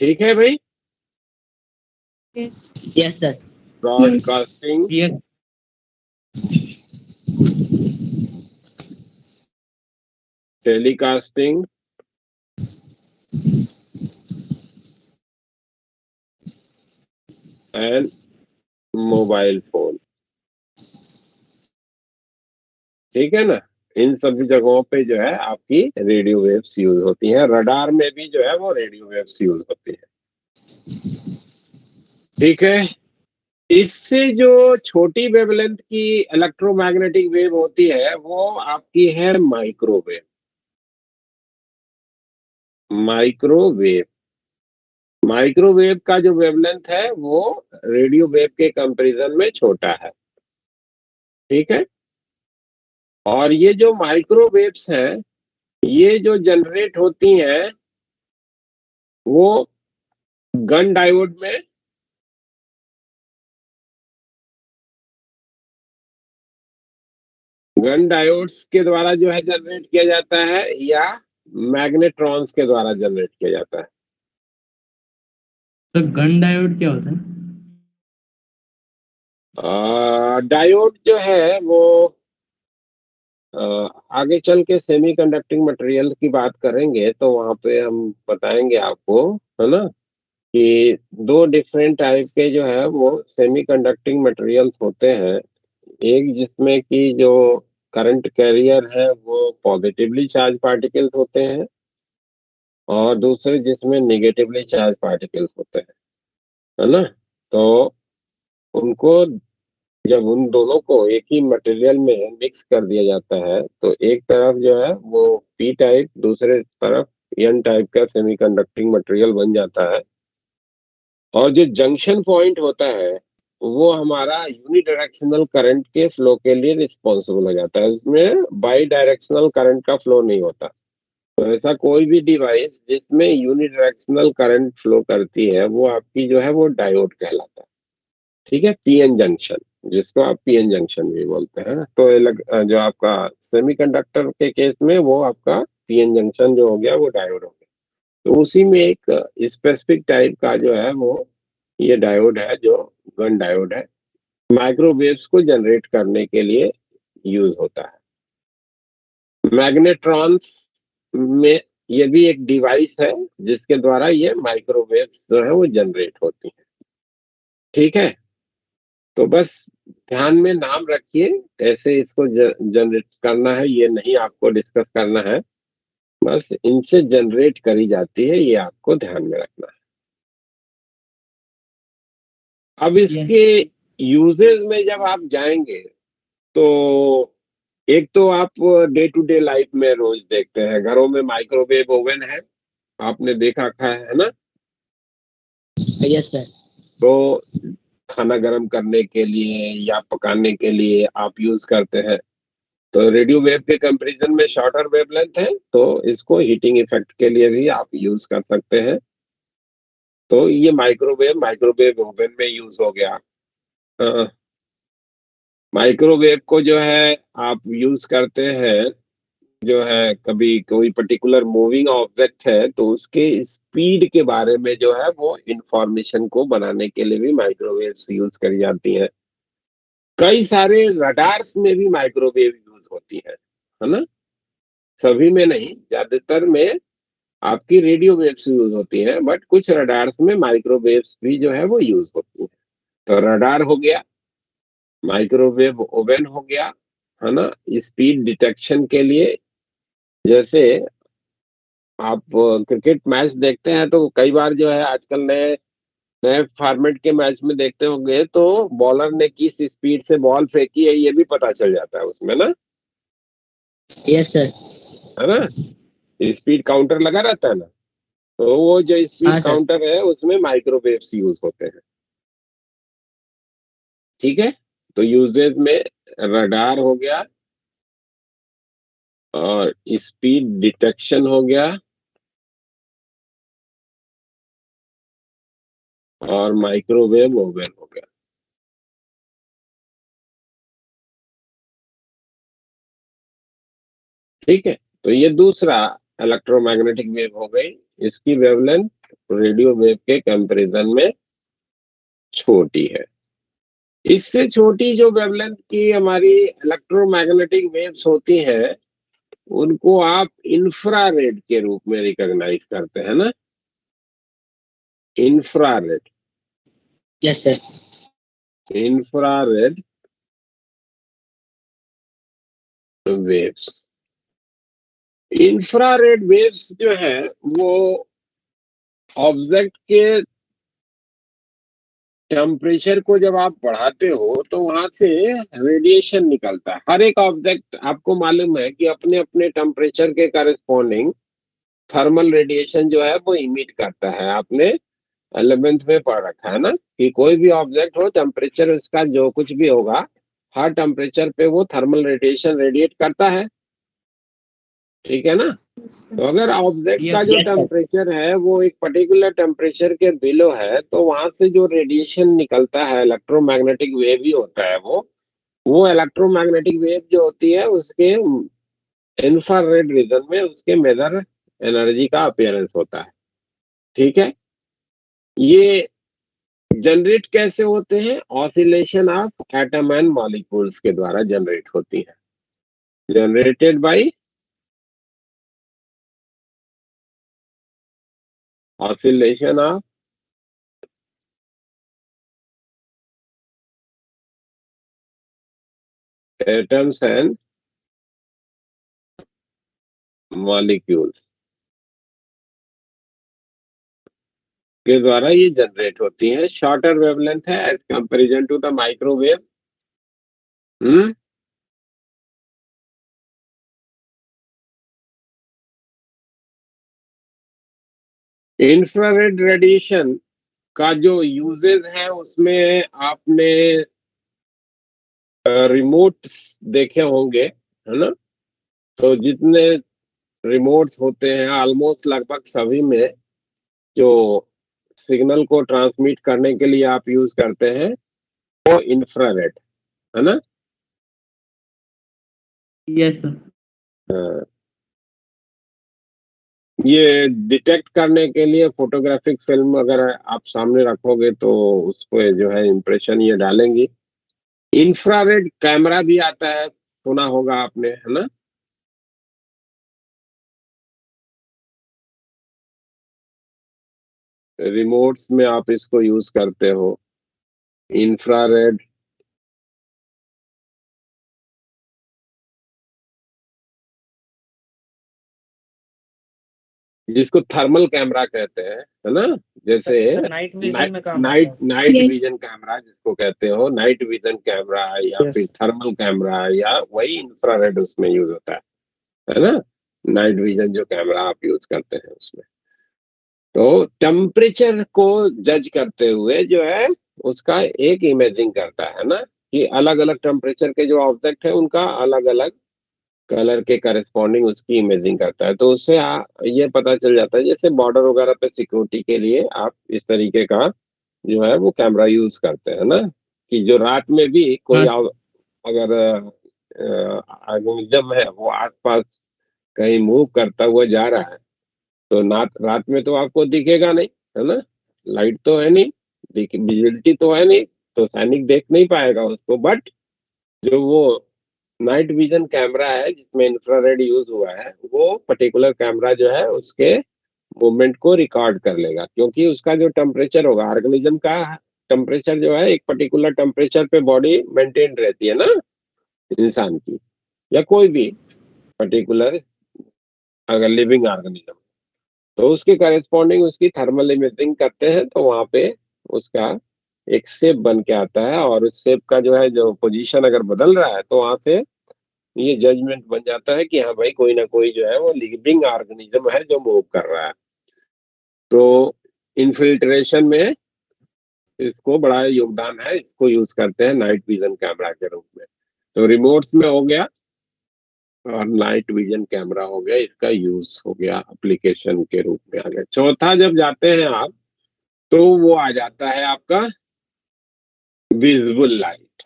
ठीक है भाई। Yes. Yes sir. Broadcasting, yes telecasting and mobile phone, ठीक है ना। इन सभी जगहों पे जो है आपकी रेडियो वेव्स यूज होती हैं। रडार में भी जो है वो रेडियो वेव्स यूज होती है, ठीक है। इससे जो छोटी वेवलेंथ की इलेक्ट्रोमैग्नेटिक वेव होती है वो आपकी है माइक्रोवेव। माइक्रोवेव माइक्रोवेव का जो वेवलेंथ है वो रेडियो वेव के कंपैरिजन में छोटा है, ठीक है। और ये जो माइक्रोवेव्स हैं, ये जो जनरेट होती हैं वो गन डायोड में गन डायोड्स के द्वारा जो है जनरेट किया जाता है, या मैग्नेट्रॉन्स के द्वारा जनरेट किया जाता है। तो गन डायोड क्या होता है? डायोड जो है वो अ, आगे चल के सेमी कंडक्टिंग मटेरियल की बात करेंगे तो वहां पे हम बताएंगे आपको, है ना, कि दो डिफरेंट टाइप के जो है वो सेमी कंडक्टिंग मटेरियल्स होते हैं। एक जिसमें कि जो करंट कैरियर है वो पॉजिटिवली चार्ज पार्टिकल्स होते हैं, और दूसरे जिसमें नेगेटिवली चार्ज पार्टिकल्स होते हैं, है ना। तो उनको जब उन दोनों को एक ही मटेरियल में मिक्स कर दिया जाता है तो एक तरफ जो है वो पी टाइप, दूसरे तरफ एन टाइप का सेमीकंडक्टिंग मटेरियल बन जाता है। और जो जंक्शन पॉइंट होता है वो हमारा यूनिडायरेक्शनल करंट के फ्लो के लिए रिस्पॉन्सिबल हो जाता है। इसमें बाई डायरेक्शनल करंट का फ्लो नहीं होता। तो ऐसा कोई भी डिवाइस जिसमें यूनिडायरेक्शनल करंट फ्लो करती है वो आपकी जो है वो डायोड कहलाता है, ठीक है। पीएन जंक्शन, जिसको आप पीएन जंक्शन भी बोलते हैं। तो जो आपका सेमीकंडक्टर के केस में वो आपका पीएन जंक्शन जो हो गया वो डायोड हो गया। तो उसी में एक स्पेसिफिक टाइप का जो है वो ये डायोड है, जो गन डायोड है, माइक्रोवेव्स को जनरेट करने के लिए यूज होता है। मैग्नेट्रॉन्स में ये भी एक डिवाइस है जिसके द्वारा ये माइक्रोवेव्स जो है वो जनरेट होती है। ठीक है, तो बस ध्यान में नाम रखिए, कैसे इसको जनरेट करना है ये नहीं आपको डिस्कस करना है, बस इनसे जनरेट करी जाती है, ये आपको ध्यान में रखना है। अब इसके यूजेस में जब आप जाएंगे तो एक तो आप डे टू डे लाइफ में रोज देखते हैं, घरों में माइक्रोवेव ओवन है, आपने देखा है ना? Yes sir. तो खाना गर्म करने के लिए या पकाने के लिए आप यूज करते हैं। तो रेडियो वेव के कंपैरिजन में शॉर्टर वेवलेंथ है, तो इसको हीटिंग इफेक्ट के लिए भी आप यूज कर सकते हैं। तो ये माइक्रोवेव ओवन में यूज हो गया। माइक्रोवेव को जो है आप यूज करते हैं, जो है कभी कोई पर्टिकुलर मूविंग ऑब्जेक्ट है तो उसके स्पीड के बारे में जो है वो इंफॉर्मेशन को बनाने के लिए भी माइक्रोवेव्स यूज करी जाती हैं। कई सारे रडार्स में भी माइक्रोवेव यूज होती है ना? सभी में नहीं, ज्यादातर में आपकी रेडियो वेव्स यूज होती हैं, बट कुछ रडार्स में माइक्रोवेव्स भी जो है वो यूज होती हैं। तो रडार हो गया, माइक्रोवेव ओवन हो गया, है ना? स्पीड डिटेक्शन के लिए, जैसे आप क्रिकेट मैच देखते हैं तो कई बार जो है आजकल नए नए फॉर्मेट के मैच में देखते होंगे, तो बॉलर ने किस स्पीड से बॉल फेंकी है ये भी पता चल जाता है उसमें ना, यस सर। है ना? स्पीड काउंटर लगा रहता है ना, तो वो जो स्पीड हाँ सर। काउंटर है उसमें माइक्रोवेव्स यूज होते हैं। ठीक है, तो यूजेज में रडार हो गया और स्पीड डिटेक्शन हो गया और माइक्रोवेव ओवन हो गया। ठीक है, तो ये दूसरा इलेक्ट्रोमैग्नेटिक वेव हो गई, इसकी वेवलेंथ रेडियो वेव के कंपैरिजन में छोटी है। इससे छोटी जो वेवलेंथ की हमारी इलेक्ट्रोमैग्नेटिक वेव्स होती हैं उनको आप इंफ्रारेड के रूप में रिकॉग्नाइज करते हैं ना? Infrared, yes sir. Infrared waves. Infrared waves जो है वो ऑब्जेक्ट के टेम्परेचर को जब आप बढ़ाते हो तो वहां से रेडिएशन निकलता है। हर एक ऑब्जेक्ट आपको मालूम है कि अपने अपने टेम्परेचर के करस्पॉन्डिंग थर्मल रेडिएशन जो है वो इमिट करता है। आपने 11th में पढ़ रखा है ना कि कोई भी ऑब्जेक्ट हो, टेम्परेचर उसका जो कुछ भी होगा, हर टेम्परेचर पे वो थर्मल रेडिएशन रेडिएट करता है। ठीक है ना? तो अगर ऑब्जेक्ट का जो यस सर। टेम्परेचर है वो एक पर्टिकुलर टेम्परेचर के बिलो है तो वहां से जो रेडिएशन निकलता है इलेक्ट्रोमैग्नेटिक वेव ही होता है वो इलेक्ट्रोमैग्नेटिक वेव जो होती है उसके इंफ्रारेड रीजन में उसके मेजर एनर्जी का अपीयरेंस होता है। ठीक है, ये जनरेट कैसे होते हैं? Oscillation of atom and molecules के द्वारा जनरेट होती है, generated by oscillation of atoms and molecules के द्वारा ये जनरेट होती है। शॉर्टर वेवलेंथ है as comparison to the microwave. हम्म इंफ्रारेड रेडिएशन का जो यूजेस है उसमें आपने रिमोट देखे होंगे, है ना? तो जितने रिमोट्स होते हैं ऑलमोस्ट लगभग सभी में जो सिग्नल को ट्रांसमिट करने के लिए आप यूज करते हैं वो इंफ्रारेड, है ना? Yes sir. हाँ, ये डिटेक्ट करने के लिए फोटोग्राफिक फिल्म अगर आप सामने रखोगे तो उस पे जो है इम्प्रेशन ये डालेंगी। इंफ्रारेड कैमरा भी आता है, सुना होगा आपने, है ना? रिमोट्स में आप इसको यूज करते हो, इंफ्रारेड। जिसको थर्मल कैमरा कहते हैं, है ना? जैसे सर नाइट विजन में काम आता नाइट है। Night Yes. विजन कैमरा जिसको कहते हो, नाइट विजन कैमरा या Yes. फिर थर्मल कैमरा, या वही इंफ्रारेड उसमें यूज होता है ना? नाइट विजन जो कैमरा आप यूज करते हैं उसमें, तो टेम्परेचर को जज करते हुए जो है उसका एक इमेजिंग करता है ना, कि अलग अलग टेम्परेचर के जो ऑब्जेक्ट है उनका अलग अलग कलर के करस्पॉन्डिंग उसकी इमेजिंग करता है। तो उससे ये पता चल जाता है, जैसे बॉर्डर वगैरह पे सिक्योरिटी के लिए आप इस तरीके का जो है वो कैमरा यूज करते हैं ना, कि जो रात में भी कोई हाँ। अगर एल्गोरिथम है वो आसपास कहीं मूव करता हुआ जा रहा है, तो रात में तो आपको दिखेगा नहीं, है ना? लाइट तो है नहीं, विजिबिलिटी तो है नहीं, तो सैनिक देख नहीं पाएगा उसको। बट जो वो नाइट विजन कैमरा है जिसमें इंफ्रारेड यूज हुआ है, वो पर्टिकुलर कैमरा जो है उसके मूवमेंट को रिकॉर्ड कर लेगा, क्योंकि उसका जो टेम्परेचर होगा, ऑर्गेनिज्म का टेम्परेचर जो है एक पर्टिकुलर टेम्परेचर पे बॉडी मेंटेन रहती है ना, इंसान की या कोई भी पर्टिकुलर अगर लिविंग ऑर्गेनिज्म, तो उसके करेस्पॉन्डिंग उसकी थर्मल इमेजिंग करते हैं, तो वहां पे उसका एक शेप बन के आता है, और उस शेप का जो है जो पोजीशन अगर बदल रहा है तो वहां से ये जजमेंट बन जाता है कि हाँ भाई कोई ना कोई जो है वो लिविंग ऑर्गेनिज्म है जो मूव कर रहा है। तो इन्फिल्ट्रेशन में इसको बड़ा योगदान है, इसको यूज करते हैं नाइट विजन कैमरा के रूप में। तो रिमोट्स में हो गया, और नाइट विजन कैमरा हो गया, इसका यूज हो गया एप्लीकेशन के रूप में आ गया। चौथा जब जाते हैं आप, तो वो आ जाता है आपका विजिबल लाइट।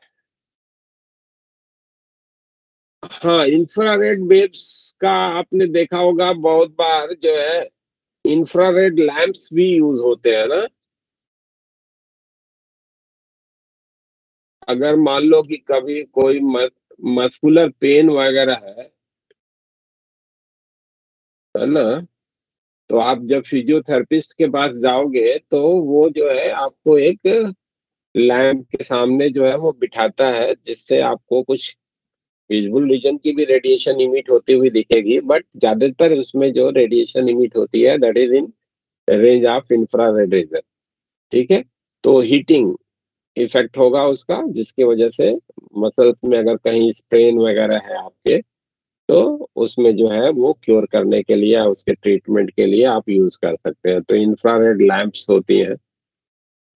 हाँ, इंफ्रारेड वेव्स का आपने देखा होगा बहुत बार जो है, इंफ्रारेड लैंप्स भी यूज होते हैं ना। अगर मान लो कि कभी कोई मस्कुलर पेन वगैरह है ना, तो आप जब फिजियोथेरेपिस्ट के पास जाओगे तो वो जो है आपको एक लैंप के सामने जो है वो बिठाता है, जिससे आपको कुछ विजुअल रीजन की भी रेडिएशन इमिट होती हुई दिखेगी, बट ज्यादातर उसमें जो रेडिएशन इमिट होती है that is in range of infrared rays. ठीक है? तो हीटिंग इफेक्ट होगा उसका, जिसकी वजह से मसल्स में अगर कहीं स्ट्रेन वगैरह है आपके, तो उसमें जो है वो क्योर करने के लिए या उसके ट्रीटमेंट के लिए आप यूज कर सकते हैं। तो इंफ्रारेड लैंप्स होती हैं,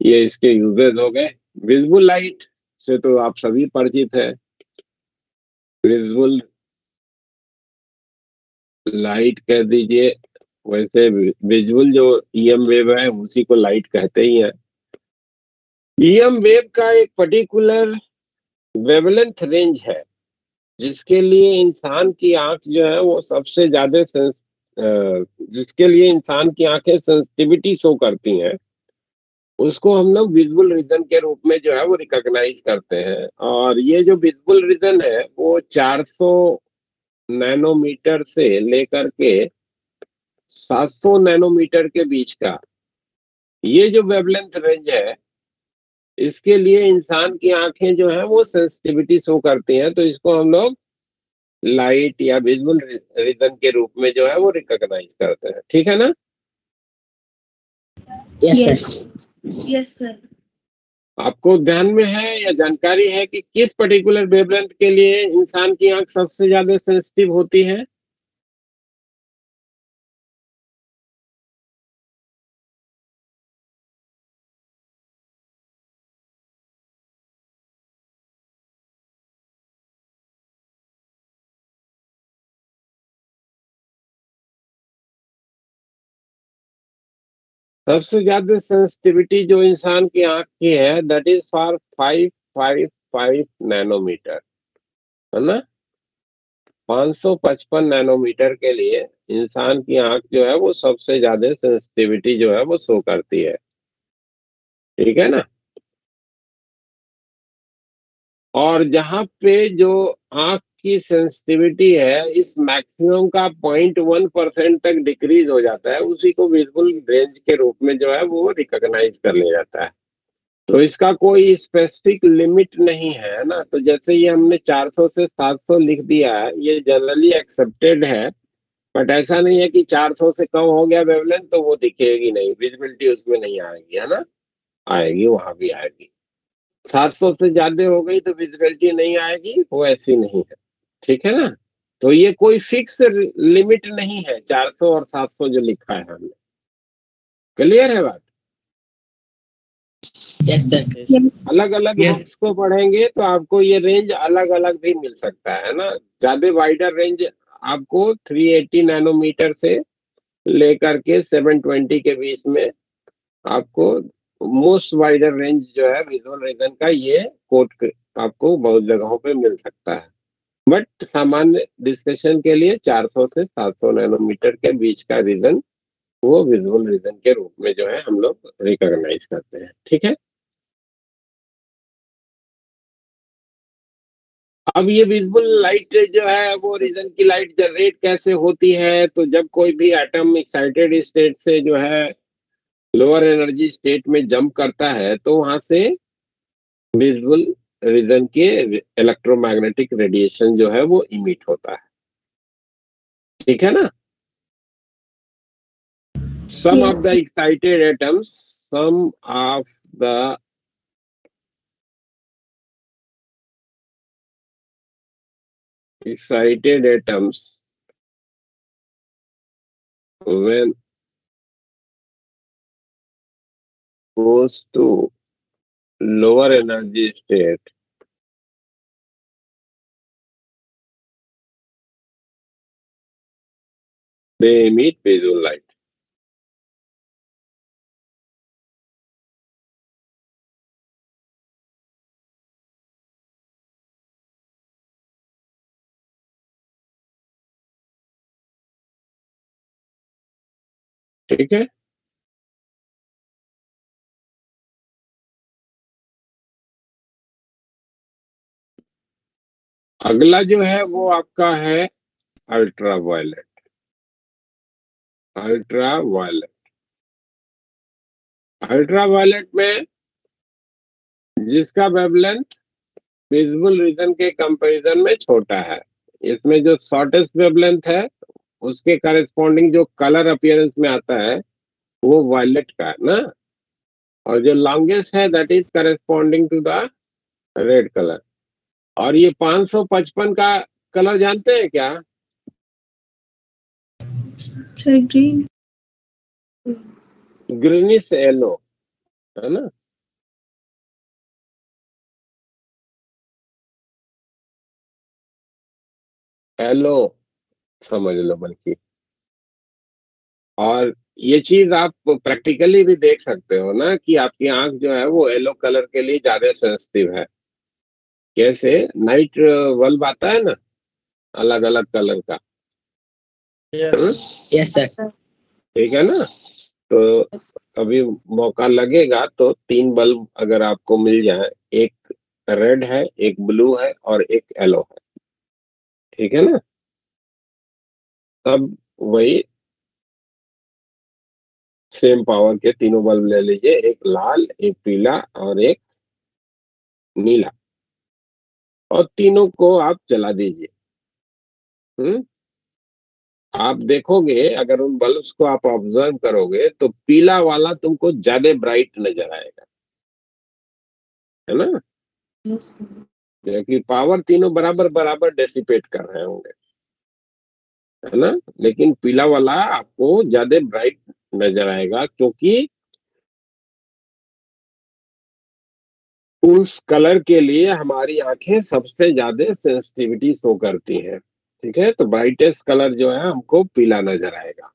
ये इसके यूजेस हो गए। विजिबल लाइट से तो आप सभी परिचित हैं। विजिबल लाइट कह दीजिए, वैसे विजुअल जो ईएम वेव है उसी को लाइट कहते ही है। ईएम वेव का एक पर्टिकुलर वेवलेंथ रेंज है, जिसके लिए इंसान की आंख जो है वो सबसे ज्यादा जिसके लिए इंसान की आंखें सेंसिटिविटी शो करती हैं, उसको हम लोग विजुअल रीजन के रूप में जो है वो रिकॉग्नाइज करते हैं। और ये जो विजुअल रीजन है वो 400 नैनोमीटर से लेकर के 700 नैनोमीटर के बीच का ये जो वेवलेंथ रेंज है, इसके लिए इंसान की आंखें जो है वो सेंसिटिविटी शो करती हैं, तो इसको हम लोग लाइट या विजुअल रीजन के रूप में जो है वो रिकॉग्नाइज करते हैं। ठीक है ना? Yes, Yes. sir. Yes, sir. आपको ध्यान में है या जानकारी है कि किस पर्टिकुलर वेवलेंथ के लिए इंसान की आंख सबसे ज्यादा सेंसिटिव होती है? सबसे ज्यादा सेंसिटिविटी जो इंसान की आंख की है दैट इज फॉर 555 नैनोमीटर, है ना? 555 नैनोमीटर के लिए इंसान की आंख जो है वो सबसे ज्यादा सेंसिटिविटी जो है वो शो करती है, ठीक है ना। और जहां पे जो आंख की सेंसिटिविटी है इस मैक्सिमम का 0.1% तक डिक्रीज हो जाता है, उसी को विजुअल रेंज के रूप में जो है वो रिकॉग्नाइज कर लिया जाता है। तो इसका कोई स्पेसिफिक लिमिट नहीं है ना। तो जैसे ये हमने 400 से 700 लिख दिया है, ये जनरली एक्सेप्टेड है, बट ऐसा नहीं है कि 400 से कम हो गया वेवलेंथ तो वो दिखेगी नहीं, विजिबिलिटी उसमें नहीं आएगी, है ना। आएगी, वहां भी आएगी। 700 से ज्यादा हो गई तो विजिबिलिटी नहीं आएगी, वो ऐसी नहीं है, ठीक है ना। तो ये कोई फिक्स लिमिट नहीं है 400 और 700 जो लिखा है हमने। क्लियर है बात। Yes sir. Yes. अलग अलग Yes. बुक्स को पढ़ेंगे तो आपको ये रेंज अलग अलग भी मिल सकता है ना। ज्यादा वाइडर रेंज आपको 380 नैनोमीटर से लेकर के 720 के बीच में आपको मोस्ट वाइडर रेंज जो है विजुअल रीजन का, ये कोड आपको बहुत जगहों पे मिल सकता है। बट सामान्य डिस्कशन के लिए 400 से 700 नैनोमीटर के बीच का रीजन वो विजुअल रीजन के रूप में जो है हम लोग रिकॉग्नाइज करते हैं, ठीक है। अब ये विजिबल लाइट जो है वो रीजन की लाइट जनरेट कैसे होती है, तो जब कोई भी एटम एक्साइटेड स्टेट से जो है लोअर एनर्जी स्टेट में जंप करता है तो वहां से विजुअल रीजन के इलेक्ट्रोमैग्नेटिक रेडिएशन जो है वो इमिट होता है, ठीक है ना। Some of Yes. The excited atoms, some of the excited atoms when goes to lower energy state they emit visual light, ठीक है। अगला जो है वो आपका है ultraviolet. Ultraviolet, ultraviolet में जिसका वेवलेंथ विजिबल रीजन के कंपैरिजन में छोटा है, इसमें जो शॉर्टेस्ट वेवलेंथ है उसके करस्पॉन्डिंग जो कलर अपीयरेंस में आता है वो वायलेट का है ना, और जो लॉन्गेस्ट है that is corresponding to the red colour. और ये 555 का कलर जानते हैं क्या? Sir, green. ग्रीनिश येलो, है ना। येलो समझ लो बल्कि। और ये चीज आप प्रैक्टिकली भी देख सकते हो ना कि आपकी आंख जो है वो येलो कलर के लिए ज्यादा सेंसिटिव है। कैसे? नाइट बल्ब आता है ना अलग अलग कलर का, यस सर। ठीक है ना। तो अभी मौका लगेगा तो 3 बल्ब अगर आपको मिल जाए, एक रेड है, एक ब्लू है और एक येलो है, ठीक है ना। तब वही सेम पावर के तीनों बल्ब ले लीजिए, एक लाल, एक पीला और एक नीला, और तीनों को आप जला दीजिए। हम्म आप देखोगे अगर उन बल्ब्स को आप ऑब्जर्व करोगे तो पीला वाला तुमको ज्यादा ब्राइट नजर आएगा, है ना, Yes. क्योंकि पावर तीनों बराबर बराबर डेसिपेट कर रहे होंगे, है ना। लेकिन पीला वाला आपको ज्यादा ब्राइट नजर आएगा क्योंकि उस कलर के लिए हमारी आंखें सबसे ज्यादा सेंसिटिविटी शो करती हैं, ठीक है। तो ब्राइटेस्ट कलर जो है हमको पीला नजर आएगा।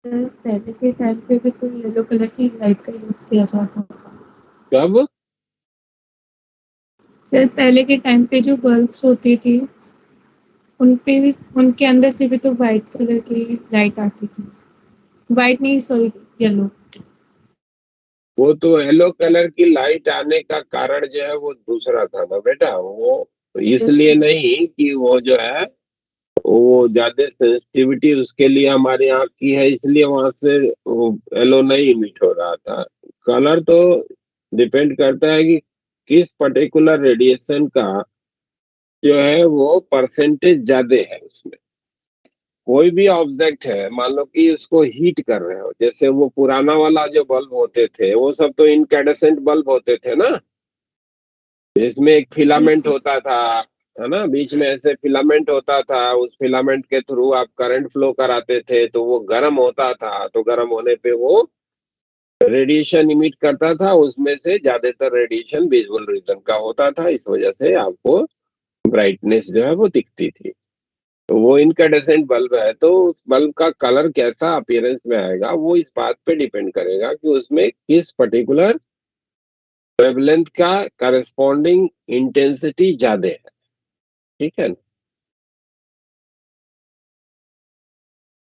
सर, पहले के टाइम पे भी तो येलो कलर की लाइट का यूज किया जाता था। कब? सर, पहले के टाइम पे जो बल्ब्स होती थी उनके अंदर से भी तो वाइट कलर की लाइट आती थी। वाइट नहीं, सॉरी, येलो। वो तो येलो कलर की लाइट आने का कारण जो है वो दूसरा था ना बेटा। वो इसलिए नहीं कि वो जो है वो ज्यादा सेंसिटिविटी उसके लिए हमारी आंख की है, इसलिए वहां से येलो नहीं इमिट हो रहा था। कलर तो डिपेंड करता है कि किस पर्टिकुलर रेडिएशन का जो है वो परसेंटेज ज्यादा है उसमें। कोई भी ऑब्जेक्ट है, मान लो कि उसको हीट कर रहे हो, जैसे वो पुराना वाला जो बल्ब होते थे वो सब तो इनकैंडेसेंट बल्ब होते थे ना, इसमें एक फिलामेंट होता था, है ना, बीच में ऐसे फिलामेंट होता था, उस फिलामेंट के थ्रू आप करंट फ्लो कराते थे तो वो गर्म होता था, तो गर्म होने पे वो रेडिएशन इमिट करता था, उसमें से ज्यादातर रेडिएशन विजुअल रीजन का होता था, इस वजह से आपको ब्राइटनेस जो है वो दिखती थी। तो वो इनकैंडेसेंट बल्ब है, तो उस बल्ब का कलर कैसा अपीयरेंस में आएगा वो इस बात पे डिपेंड करेगा कि उसमें किस पर्टिकुलर वेवलेंथ का करस्पॉन्डिंग इंटेंसिटी ज्यादा है। ठीक है ना,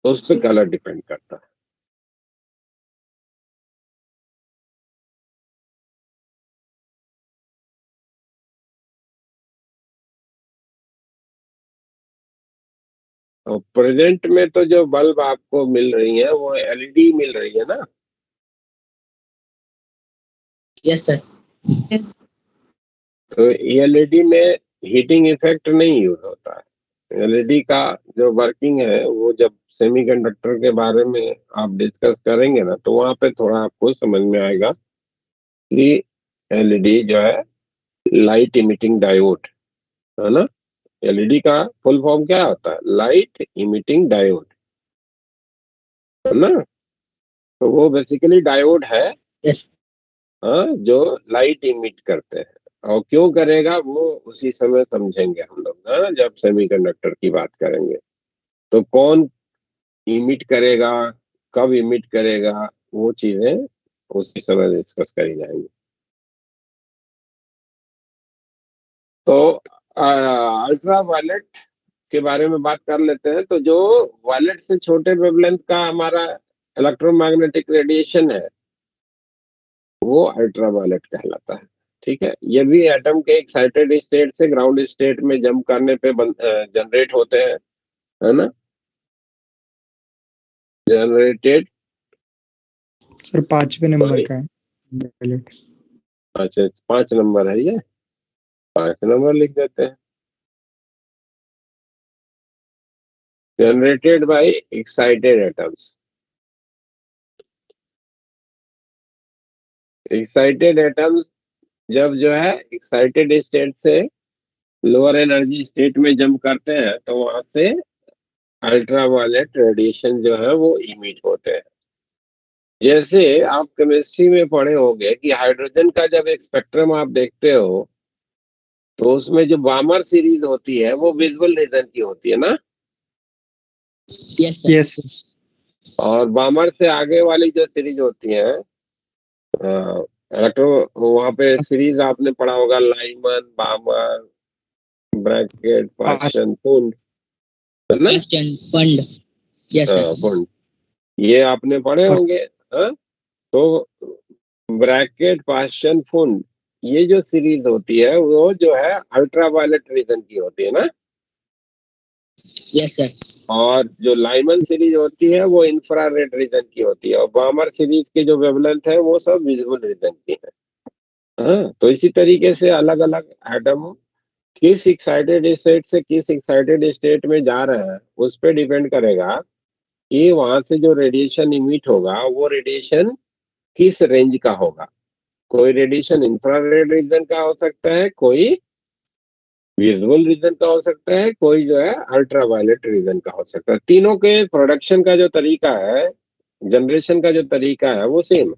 तो उस पर कलर डिपेंड करता है। और प्रेजेंट में तो जो बल्ब आपको मिल रही है वो एलईडी मिल रही है ना। Yes sir. यस। तो एलईडी में हीटिंग इफेक्ट नहीं यूज होता है। एलईडी का जो वर्किंग है वो जब सेमीकंडक्टर के बारे में आप डिस्कस करेंगे ना, तो वहां पे थोड़ा आपको समझ में आएगा कि एलईडी जो है लाइट इमिटिंग डायोड है ना। एलईडी का फुल फॉर्म क्या होता है? लाइट इमिटिंग डायोड, है ना। तो वो बेसिकली डायोड है, यस। हाँ, जो लाइट इमिट करते हैं। और क्यों करेगा वो उसी समय समझेंगे हम लोग, हाँ, जब सेमीकंडक्टर की बात करेंगे। तो कौन इमिट करेगा, कब इमिट करेगा, वो चीजें उसी समय डिस्कस करी जाएंगी। तो अल्ट्रा वायलेट के बारे में बात कर लेते हैं। तो जो वायलेट से छोटे वेवलेंथ का हमारा इलेक्ट्रोमैग्नेटिक रेडिएशन है वो अल्ट्रा वायलेट कहलाता है। ठीक है, ये भी एटम के एक्साइटेड स्टेट से ग्राउंड स्टेट में जंप करने पे जनरेट होते हैं, है ना, जनरेटेड। सर 5वें नंबर का है वायलेट। अच्छा, 5 नंबर है ये, 5 नंबर लिख देते हैं। Generated by excited atoms. Excited atoms जब जो है एक्साइटेड स्टेट से लोअर एनर्जी स्टेट में जंप करते हैं तो वहां से अल्ट्रावायलेट रेडिएशन जो है वो इमिट होते हैं। जैसे आप केमिस्ट्री में पढ़े होंगे कि हाइड्रोजन का जब एक स्पेक्ट्रम आप देखते हो तो उसमें जो बामर सीरीज होती है वो विजुअल रीजन की होती है ना। Yes sir. यस और बामर से आगे वाली जो सीरीज होती है, इलेक्ट्रो, वहां पे सीरीज आपने पढ़ा होगा, लाइमन, बामर, ब्रैकेट, पाशन, पुंड, है ना। फंड। Yes sir. पुंड, ये आपने पढ़े होंगे। हाँ, तो ब्रैकेट, पाशन, फुंड, ये जो सीरीज होती है वो जो है अल्ट्रावायलेट रीजन की होती है ना। Yes sir. और जो लाइमन सीरीज होती है वो इंफ्रारेड रीजन की होती है, और बामर सीरीज की जो वेवलेंथ है वो सब विजुअल रीजन की है। हाँ, तो इसी तरीके से अलग अलग एटम किस एक्साइटेड स्टेट से किस एक्साइटेड स्टेट में जा रहे हैं उस पर डिपेंड करेगा कि वहां से जो रेडिएशन इमिट होगा वो रेडिएशन किस रेंज का होगा। कोई रेडिएशन इंफ्रारेड रीजन का हो सकता है, कोई विजुअल रीजन का हो सकता है, कोई जो है अल्ट्रावायलेट रीजन का हो सकता है। तीनों के प्रोडक्शन का जो तरीका है, जनरेशन का जो तरीका है वो same,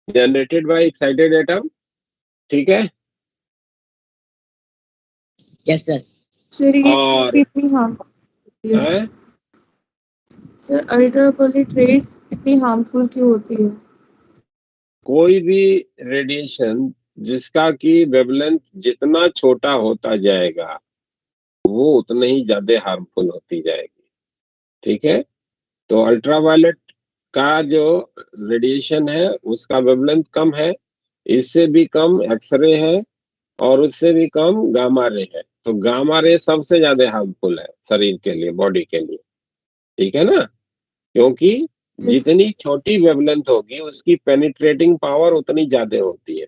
generated by excited atom. ठीक है। Yes sir. सर ये और इतनी हार्मफुल होती है? है, सर अल्ट्रावायलेट रेज इतनी हार्मफुल क्यों होती है? कोई भी रेडिएशन जिसका कि वेवलेंथ जितना छोटा होता जाएगा वो उतने ही ज्यादा हार्मफुल होती जाएगी। ठीक है, तो अल्ट्रावायलेट का जो रेडिएशन है उसका वेवलेंथ कम है, इससे भी कम एक्सरे है, और उससे भी कम गामा रे है। तो गामा रे सबसे ज्यादा हार्मफुल है शरीर के लिए, बॉडी के लिए। ठीक है ना, क्योंकि Yes. जितनी छोटी वेवलेंथ होगी उसकी पेनिट्रेटिंग पावर उतनी ज्यादा होती है।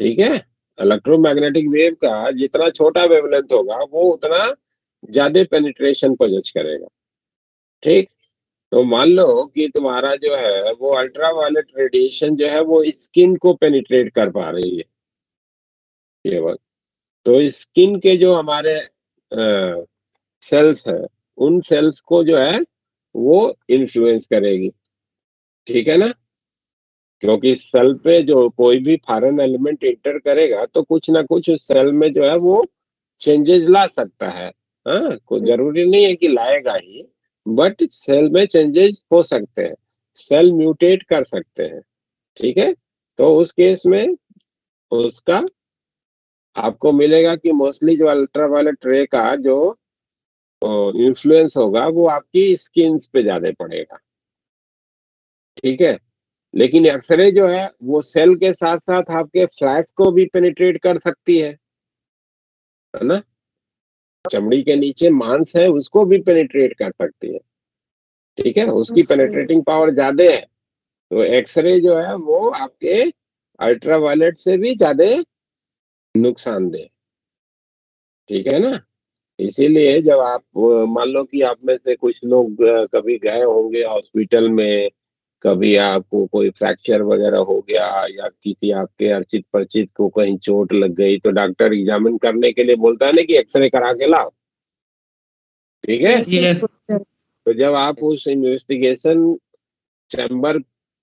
ठीक है, इलेक्ट्रोमैग्नेटिक वेव का जितना छोटा वेवलेंथ होगा वो उतना ज्यादा पेनिट्रेशन पोजेस करेगा। ठीक, तो मान लो कि तुम्हारा जो है वो अल्ट्रावायलेट रेडिएशन जो है वो स्किन को पेनिट्रेट कर पा रही है केवल, तो स्किन के जो हमारे सेल्स हैं उन सेल्स को जो है वो इन्फ्लुएंस करेगी। ठीक है ना, क्योंकि सेल पे जो कोई भी फॉरेन एलिमेंट इंटर करेगा तो कुछ ना कुछ उस सेल में जो है वो चेंजेस ला सकता है। हाँ, कोई जरूरी नहीं है कि लाएगा ही, बट सेल में चेंजेस हो सकते हैं, सेल म्यूटेट कर सकते हैं। ठीक है, तो उस केस में उसका आपको मिलेगा कि मोस्टली जो अल्ट्रावायलेट रे का जो इन्फ्लुएंस होगा वो आपकी स्किन पे ज्यादा पड़ेगा। ठीक है, लेकिन एक्सरे जो है वो सेल के साथ साथ आपके फ्लैश को भी पेनिट्रेट कर सकती है ना, चमड़ी के नीचे मांस है उसको भी पेनिट्रेट कर सकती है। ठीक है, उसकी पेनिट्रेटिंग पावर ज्यादा है, तो एक्सरे जो है वो आपके अल्ट्रावायलेट से भी ज्यादा नुकसानदेह। ठीक है ना, इसीलिए जब आप मान लो कि आप में से कुछ लोग कभी गए होंगे हॉस्पिटल में, कभी आपको कोई फ्रैक्चर वगैरह हो गया या किसी आपके अर्चित परिचित को कहीं चोट लग गई, तो डॉक्टर एग्जामिन करने के लिए बोलता है ना कि एक्सरे करा के लाओ। ठीक है, Yes, Yes. sir. तो जब आप उस इन्वेस्टिगेशन चैम्बर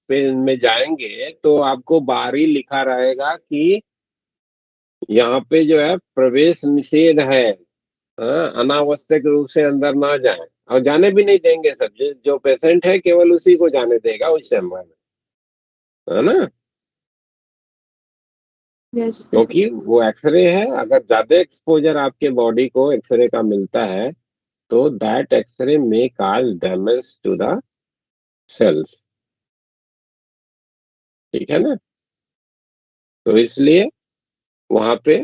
पे में जाएंगे तो आपको बाहर ही लिखा रहेगा कि यहाँ पे जो है प्रवेश निषेध है। हाँ, अनावश्यक रूप से अंदर ना जाएं, और जाने भी नहीं देंगे सब, जो पेशेंट है केवल उसी को जाने देगा उस चैम्बर में, है ना, Yes, sir. क्योंकि वो एक्सरे है। अगर ज्यादा एक्सपोजर आपके बॉडी को एक्सरे का मिलता है तो दैट एक्सरे में cause damage to the cells. ठीक है ना, तो इसलिए वहां पे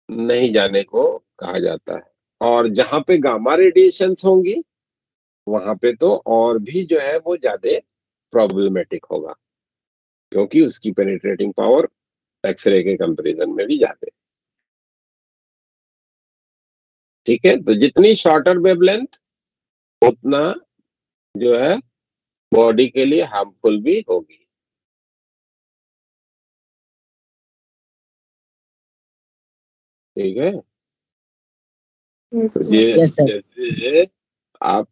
नहीं जाने को कहा जाता है। और जहां पे गामा रेडिएशंस होंगी वहां पे तो और भी जो है वो ज्यादा प्रॉब्लमेटिक होगा, क्योंकि उसकी पेनिट्रेटिंग पावर एक्सरे के कंपैरिजन में भी ज्यादा है। ठीक है, तो जितनी शॉर्टर वेवलेंथ उतना जो है बॉडी के लिए हार्मफुल भी होगी। ठीक है, Yes, तो sir. ये Yes, sir. जैसे आप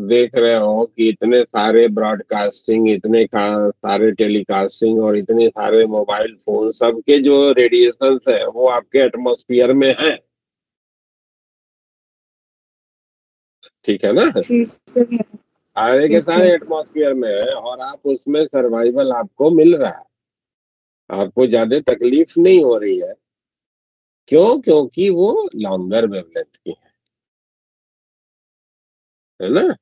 देख रहे हो कि इतने सारे ब्रॉडकास्टिंग, इतने सारे टेलीकास्टिंग और इतने सारे मोबाइल फोन, सबके जो रेडिएशंस है वो आपके एटमॉस्फेयर में है। ठीक है ना, जी, sir. सारे के Yes, सारे sir. एटमॉस्फेयर में है और आप उसमें सर्वाइवल आपको मिल रहा है, आपको ज्यादा तकलीफ नहीं हो रही है। क्यों? क्योंकि वो लॉन्गर वेवलेंथ की है ना।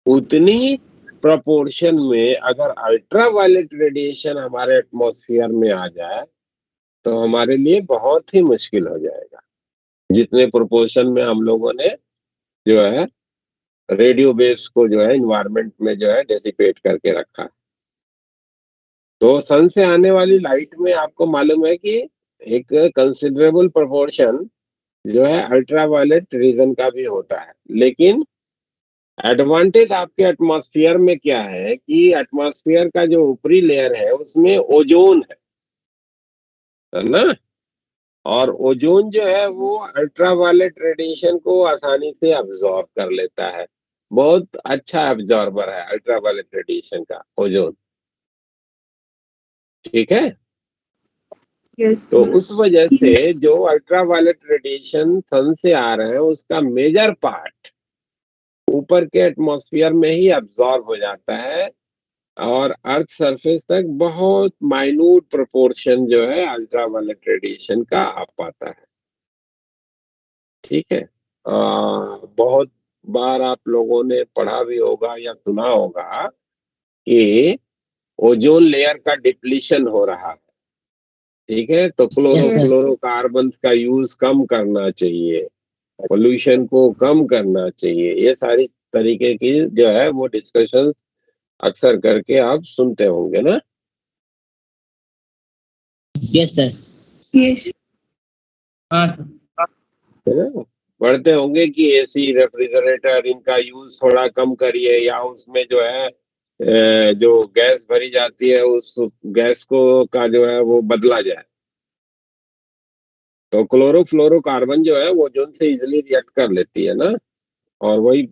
उतनी प्रोपोर्शन में अगर अल्ट्रावायलेट रेडिएशन हमारे एटमॉस्फेयर में आ जाए तो हमारे लिए बहुत ही मुश्किल हो जाएगा, जितने प्रोपोर्शन में हम लोगों ने जो है रेडियो वेव्स को जो है इन्वायरमेंट में जो है डेसिपेट करके रखा है। तो सन से आने वाली लाइट में आपको मालूम है कि एक कंसिडरेबल प्रोपोर्शन जो है अल्ट्रावायलेट रीजन का भी होता है, लेकिन एडवांटेज आपके एटमॉस्फेयर में क्या है कि एटमॉस्फेयर का जो ऊपरी लेयर है उसमें ओजोन है ना, और ओजोन जो है वो अल्ट्रावायलेट रेडिएशन को आसानी से अब्जॉर्ब कर लेता है। बहुत अच्छा अब्जॉर्बर है अल्ट्रावायलेट रेडिएशन का ओजोन। ठीक है, Yes, तो sir. उस वजह से जो अल्ट्रावायलेट रेडिएशन सन से आ रहे हैं उसका मेजर पार्ट ऊपर के एटमॉस्फेयर में ही अब्जॉर्ब हो जाता है, और अर्थ सरफेस तक बहुत माइन्यूट प्रोपोर्शन जो है अल्ट्रावायलेट रेडिएशन का आ पाता है। ठीक है। बहुत बार आप लोगों ने पढ़ा भी होगा या सुना होगा कि ओजोन लेयर का डिप्लीशन हो रहा है। ठीक है, तो Yes, sir. क्लोरोफ्लोरोकार्बन का यूज कम करना चाहिए, पोल्यूशन को कम करना चाहिए। ये सारी तरीके की जो है वो डिस्कशन अक्सर करके आप सुनते होंगे ना। Yes, sir. Yes. हाँ सर। है ना, पढ़ते होंगे कि एसी, रेफ्रिजरेटर, इनका यूज थोड़ा कम करिए, या उसमें जो है जो गैस भरी जाती है उस गैस को का जो है वो बदला जाए। तो क्लोरोफ्लोरोकार्बन जो है वो ओजोन से इजिली रिएक्ट कर लेती है ना, और वही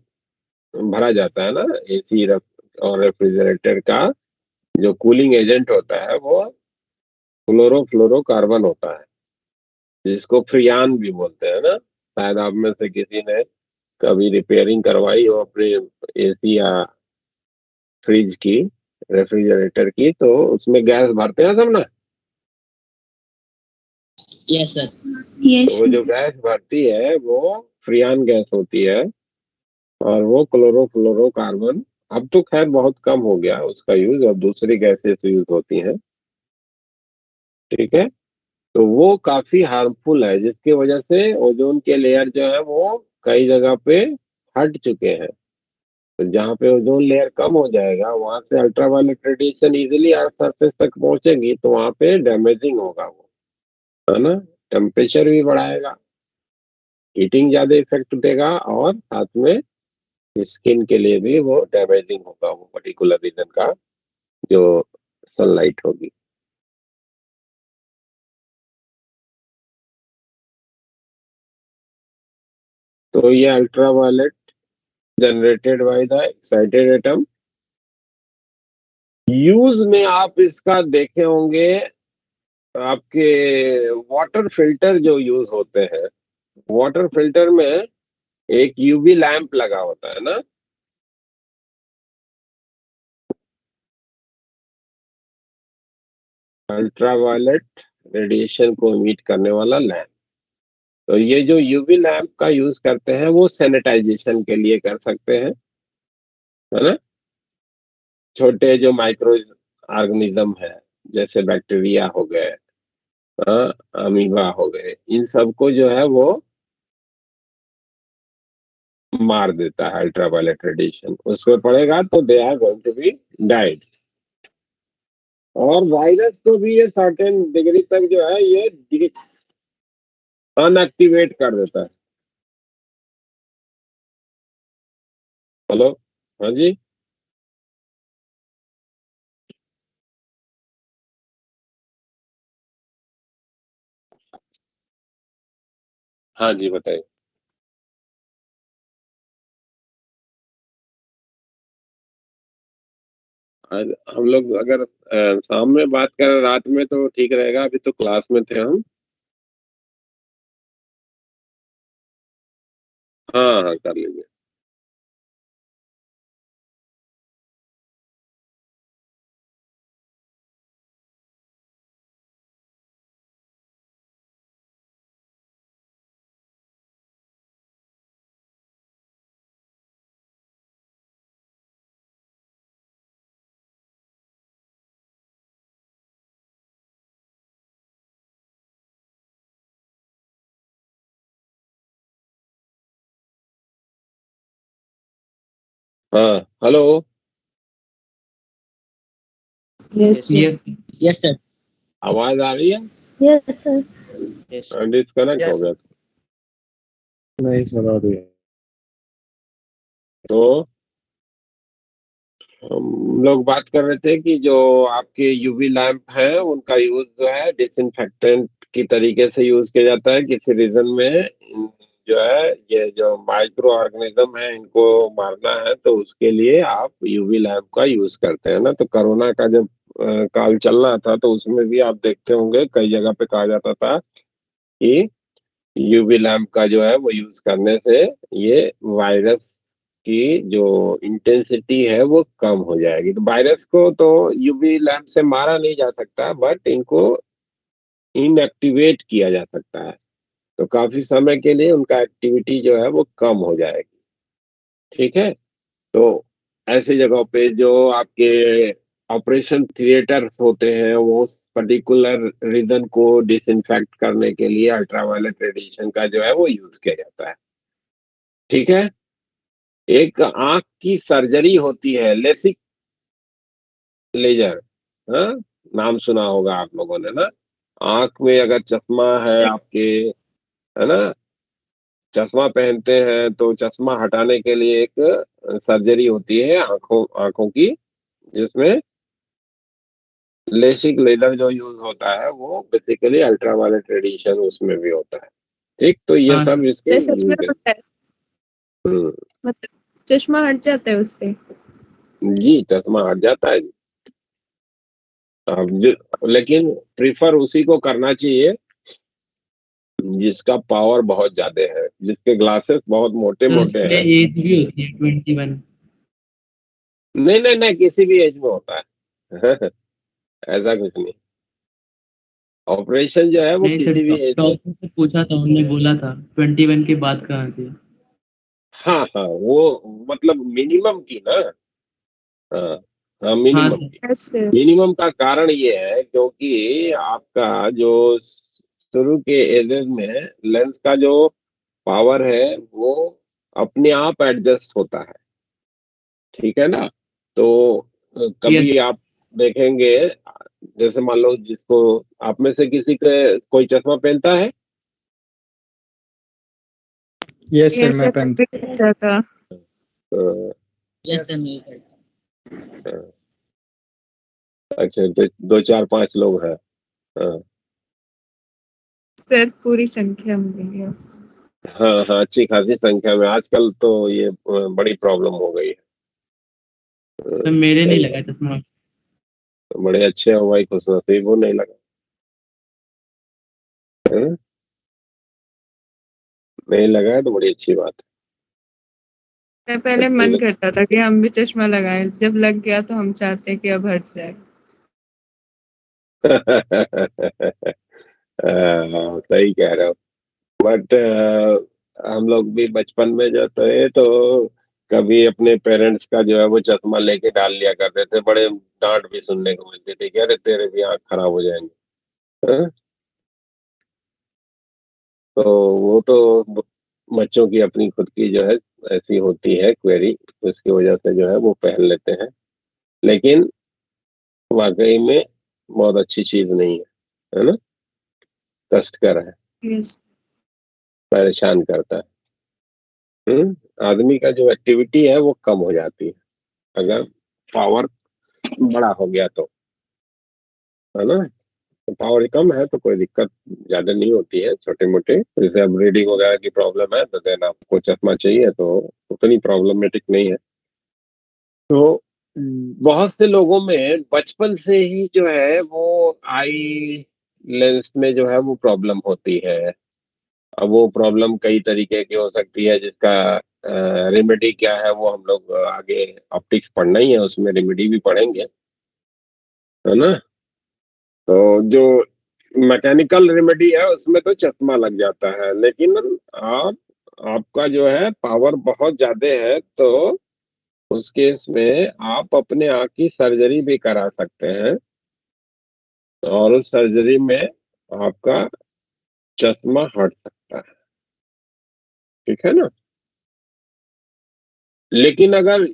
भरा जाता है ना। एसी और रेफ्रिजरेटर का जो कूलिंग एजेंट होता है वो क्लोरोफ्लोरोकार्बन होता है, जिसको फ्रियान भी बोलते हैं ना। शायद आप में से किसी ने कभी रिपेयरिंग करवाई हो अपने एसी या फ्रिज की, रेफ्रिजरेटर की, तो उसमें गैस भरते हैं सब ना। Yes, sir. तो वो जो गैस भरती है वो फ्रियान गैस होती है, और वो क्लोरोफ्लोरोकार्बन, अब तो खैर बहुत कम हो गया उसका यूज, अब दूसरी गैसेस यूज होती हैं। ठीक है, तो वो काफी हार्मफुल है, जिसकी वजह से ओजोन के लेयर जो है वो कई जगह पे हट चुके हैं। तो जहाँ पे ओजोन लेयर कम हो जाएगा वहां से ultraviolet radiation easily earth surface तक पहुंचेगी, तो वहां पे डैमेजिंग होगा वो, है ना। टेम्परेचर भी बढ़ाएगा, हीटिंग ज्यादा इफेक्ट देगा, और साथ में स्किन के लिए भी वो डैमेजिंग होगा, वो पर्टिकुलर रीजन का जो सनलाइट होगी। तो ये ultraviolet generated by the excited atom, use में आप इसका देखे होंगे, आपके वाटर फिल्टर जो यूज होते हैं, वाटर फिल्टर में एक यूवी लैंप लगा होता है ना। अल्ट्रावायलेट रेडिएशन को इमिट करने वाला लैंप। तो ये जो यूवी लैंप का यूज करते हैं वो सैनिटाइजेशन के लिए कर सकते हैं, है ना। छोटे जो माइक्रो ऑर्गेनिज्म है, जैसे बैक्टीरिया हो गए, अमीबा हो गए, इन सबको जो है वो मार देता है अल्ट्रावायलेट रेडिएशन, उस पर पड़ेगा तो they are going to be died. और वायरस को भी ये सर्टेन डिग्री तक जो है ये अनएक्टिवेट कर देता है। हेलो, हाँ जी, हाँ जी बताइए। आज हम लोग अगर शाम में बात करें, रात में तो ठीक रहेगा, अभी तो क्लास में थे हम। हाँ हाँ, कर लीजिए। हाँ, hello. Yes. Yes. Yes, sir. आवाज आ रही है? Yes, sir. डिस्कनेक्ट हो गया नहीं सुना रही है। तो हम लोग बात कर रहे थे कि जो आपके यूवी लैंप है उनका यूज जो है डिसइंफेक्टेंट की तरीके से यूज किया जाता है किसी रीजन में। जो है ये जो माइक्रो ऑर्गेनिज्म है इनको मारना है, तो उसके लिए आप यूवी लैंप का यूज करते हैं ना। तो कोरोना का जब काल चल रहा था तो उसमें भी आप देखते होंगे कई जगह पे कहा जाता था कि यूवी लैंप का जो है वो यूज करने से ये वायरस की जो इंटेंसिटी है वो कम हो जाएगी। तो वायरस को तो यूवी लैंप से मारा नहीं जा सकता, बट इनको इनएक्टिवेट किया जा सकता है। तो काफी समय के लिए उनका एक्टिविटी जो है वो कम हो जाएगी। ठीक है, तो ऐसी जगहों पे जो आपके ऑपरेशन थिएटर्स होते हैं वो उस पर्टिकुलर रीजन को डिसइंफेक्ट करने के लिए अल्ट्रावायलेट रेडिएशन का जो है वो यूज किया जाता है। ठीक है, एक आंख की सर्जरी होती है लेसिक लेजर। हाँ, नाम सुना होगा आप लोगों ने ना। आंख में अगर चश्मा है आपके, है ना, चश्मा पहनते हैं तो चश्मा हटाने के लिए एक सर्जरी होती है आंखों आंखों की, जिसमें लेसिक लेजर जो यूज होता है वो बेसिकली अल्ट्रावायलेट रेडिएशन उसमें भी होता है। ठीक, तो ये हाँ सब इसके जैसे सच में use है। होता है, हम्म, मतलब चश्मा हट जाता है उससे। जी चश्मा हट जाता है। अब लेकिन प्रीफर उसी को करना चाहिए जिसका पावर बहुत ज्यादा है, जिसके ग्लासेस बहुत मोटे सर मोटे इसमें हैं। एज भी होती है 21। नहीं नहीं नहीं, किसी भी एज में होता है। ऐसा कुछ नहीं, ऑपरेशन जो है वो नहीं सर, किसी भी एज में। डॉक्टर से पूछा था, उन्होंने बोला था 21 के बाद कहाँ से। हाँ हाँ, वो मतलब मिनिमम की ना। हाँ हाँ, हाँ मिनिमम सर। की। ऐसे मिनिमम का कारण ये है क्योंकि आपका जो शुरू के एजेस में लेंस का जो पावर है वो अपने आप एडजस्ट होता है। ठीक है ना, तो यस। कभी आप देखेंगे, जैसे मान लो जिसको आप में से किसी के कोई चश्मा पहनता है। यस ये सर, मैं ऐसे पहनता तक अच्छा था। अ, यस सर, नहीं करता। अ, अच्छा, तो दो चार पांच लोग हैं। सर पूरी संख्या मिली है। हाँ हाँ, अच्छी खासी संख्या में आजकल तो ये बड़ी प्रॉब्लम हो गई है। सर मेरे नहीं सही लगा बात, चश्मा। बड़े अच्छे हो भाई, खुश नसीब हो, नहीं लगा। हैं? नहीं लगा है तो बड़ी अच्छी बात मैं पहले मन है। करता था कि हम भी चश्मा लगाएं, जब लग गया तो हम चाहते हैं कि अब हट जाए। सही कह रहे हो, बट हम लोग भी बचपन में जो थे तो कभी अपने पेरेंट्स का जो है वो चश्मा लेके डाल लिया करते थे, बड़े डांट भी सुनने को मिलती थी कि अरे तेरे भी आंख खराब हो जाएंगे। हाँ? तो वो तो बच्चों की अपनी खुद की जो है ऐसी होती है क्वेरी, उसकी वजह से जो है वो पहन लेते हैं, लेकिन वाकई में बहुत अच्छी चीज नहीं है ना, कष्टकर है, यस। परेशान करता है। आदमी का जो एक्टिविटी है वो कम हो जाती है अगर पावर बड़ा हो गया तो, है ना। तो पावर कम है तो कोई दिक्कत ज्यादा नहीं होती है, छोटे मोटे जैसे अब रीडिंग वगैरह की प्रॉब्लम है तो देन आपको चश्मा चाहिए तो उतनी प्रॉब्लमेटिक नहीं है। तो बहुत से लोगों में बचपन से ही जो है वो आई लेंस में जो है वो प्रॉब्लम होती है। अब वो प्रॉब्लम कई तरीके की हो सकती है, जिसका रेमेडी क्या है वो हम लोग आगे ऑप्टिक्स पढ़ना ही है, उसमें रेमेडी भी पढ़ेंगे, है ना। तो जो मैकेनिकल रेमेडी है उसमें तो चश्मा लग जाता है, लेकिन आप आपका जो है पावर बहुत ज्यादा है तो उस केस में आप अपने आँख की सर्जरी भी करा सकते हैं और उस सर्जरी में आपका चश्मा हट सकता है। ठीक है ना, लेकिन अगर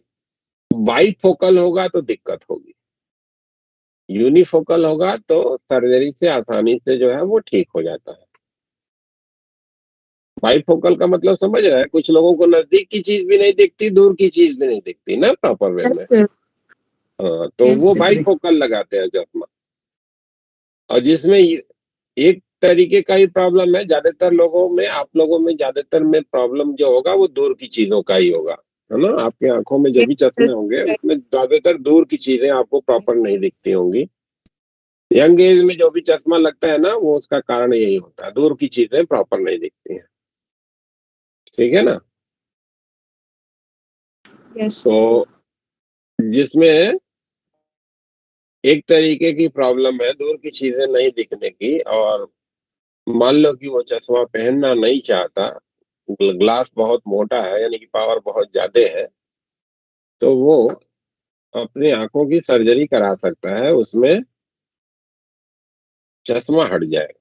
बाईफोकल होगा तो दिक्कत होगी, यूनिफोकल होगा तो सर्जरी से आसानी से जो है वो ठीक हो जाता है। बाईफोकल का मतलब समझ रहे हैं, कुछ लोगों को नजदीक की चीज भी नहीं दिखती, दूर की चीज भी नहीं दिखती ना प्रॉपर वे यस में। सर। हाँ, तो यस वो सर। बाईफोकल लगाते हैं चश्मा। और जिसमें एक तरीके का ही प्रॉब्लम है, ज्यादातर लोगों में, आप लोगों में ज्यादातर में प्रॉब्लम जो होगा वो दूर की चीजों का ही होगा, है ना। आपकी आंखों में जो भी चश्मे होंगे उसमें ज्यादातर दूर की चीजें आपको प्रॉपर नहीं दिखती होंगी। यंग एज में जो भी चश्मा लगता है ना वो उसका कारण यही होता है, दूर की चीजें प्रॉपर नहीं दिखती हैं। ठीक है ना, यस। तो जिसमें एक तरीके की प्रॉब्लम है दूर की चीजें नहीं दिखने की, और मान लो कि वो चश्मा पहनना नहीं चाहता, ग्लास बहुत मोटा है यानी कि पावर बहुत ज्यादा है, तो वो अपनी आंखों की सर्जरी करा सकता है, उसमें चश्मा हट जाएगा।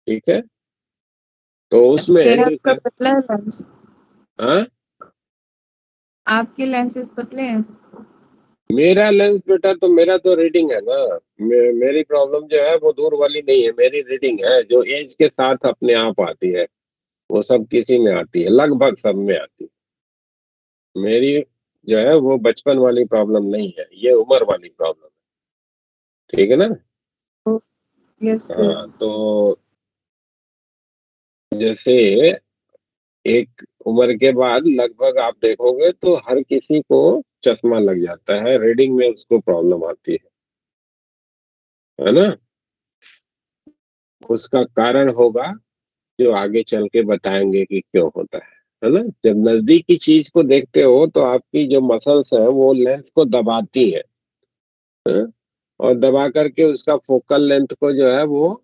ठीक है, तो उसमें फिर जो आपका पतला है लेंस, हाँ, आपके लेंसेस पतले हैं। मेरा लेंस बेटा, तो मेरा तो रीडिंग है ना। मेरी प्रॉब्लम जो है वो दूर वाली नहीं है, मेरी रीडिंग है जो एज के साथ अपने आप आती है। वो सब किसी में आती है, लगभग सब में आती है। मेरी जो है वो बचपन वाली प्रॉब्लम नहीं है, ये उम्र वाली प्रॉब्लम है। ठीक है ना। Yes sir. हाँ, तो जैसे एक उम्र के बाद लगभग आप देखोगे तो हर किसी को चश्मा लग जाता है, रीडिंग में उसको प्रॉब्लम आती है ना। उसका कारण होगा जो आगे चल के बताएंगे कि क्यों होता है ना। जब नजदीक की चीज को देखते हो तो आपकी जो मसल्स है वो लेंस को दबाती है? और दबा करके उसका फोकल लेंथ को जो है वो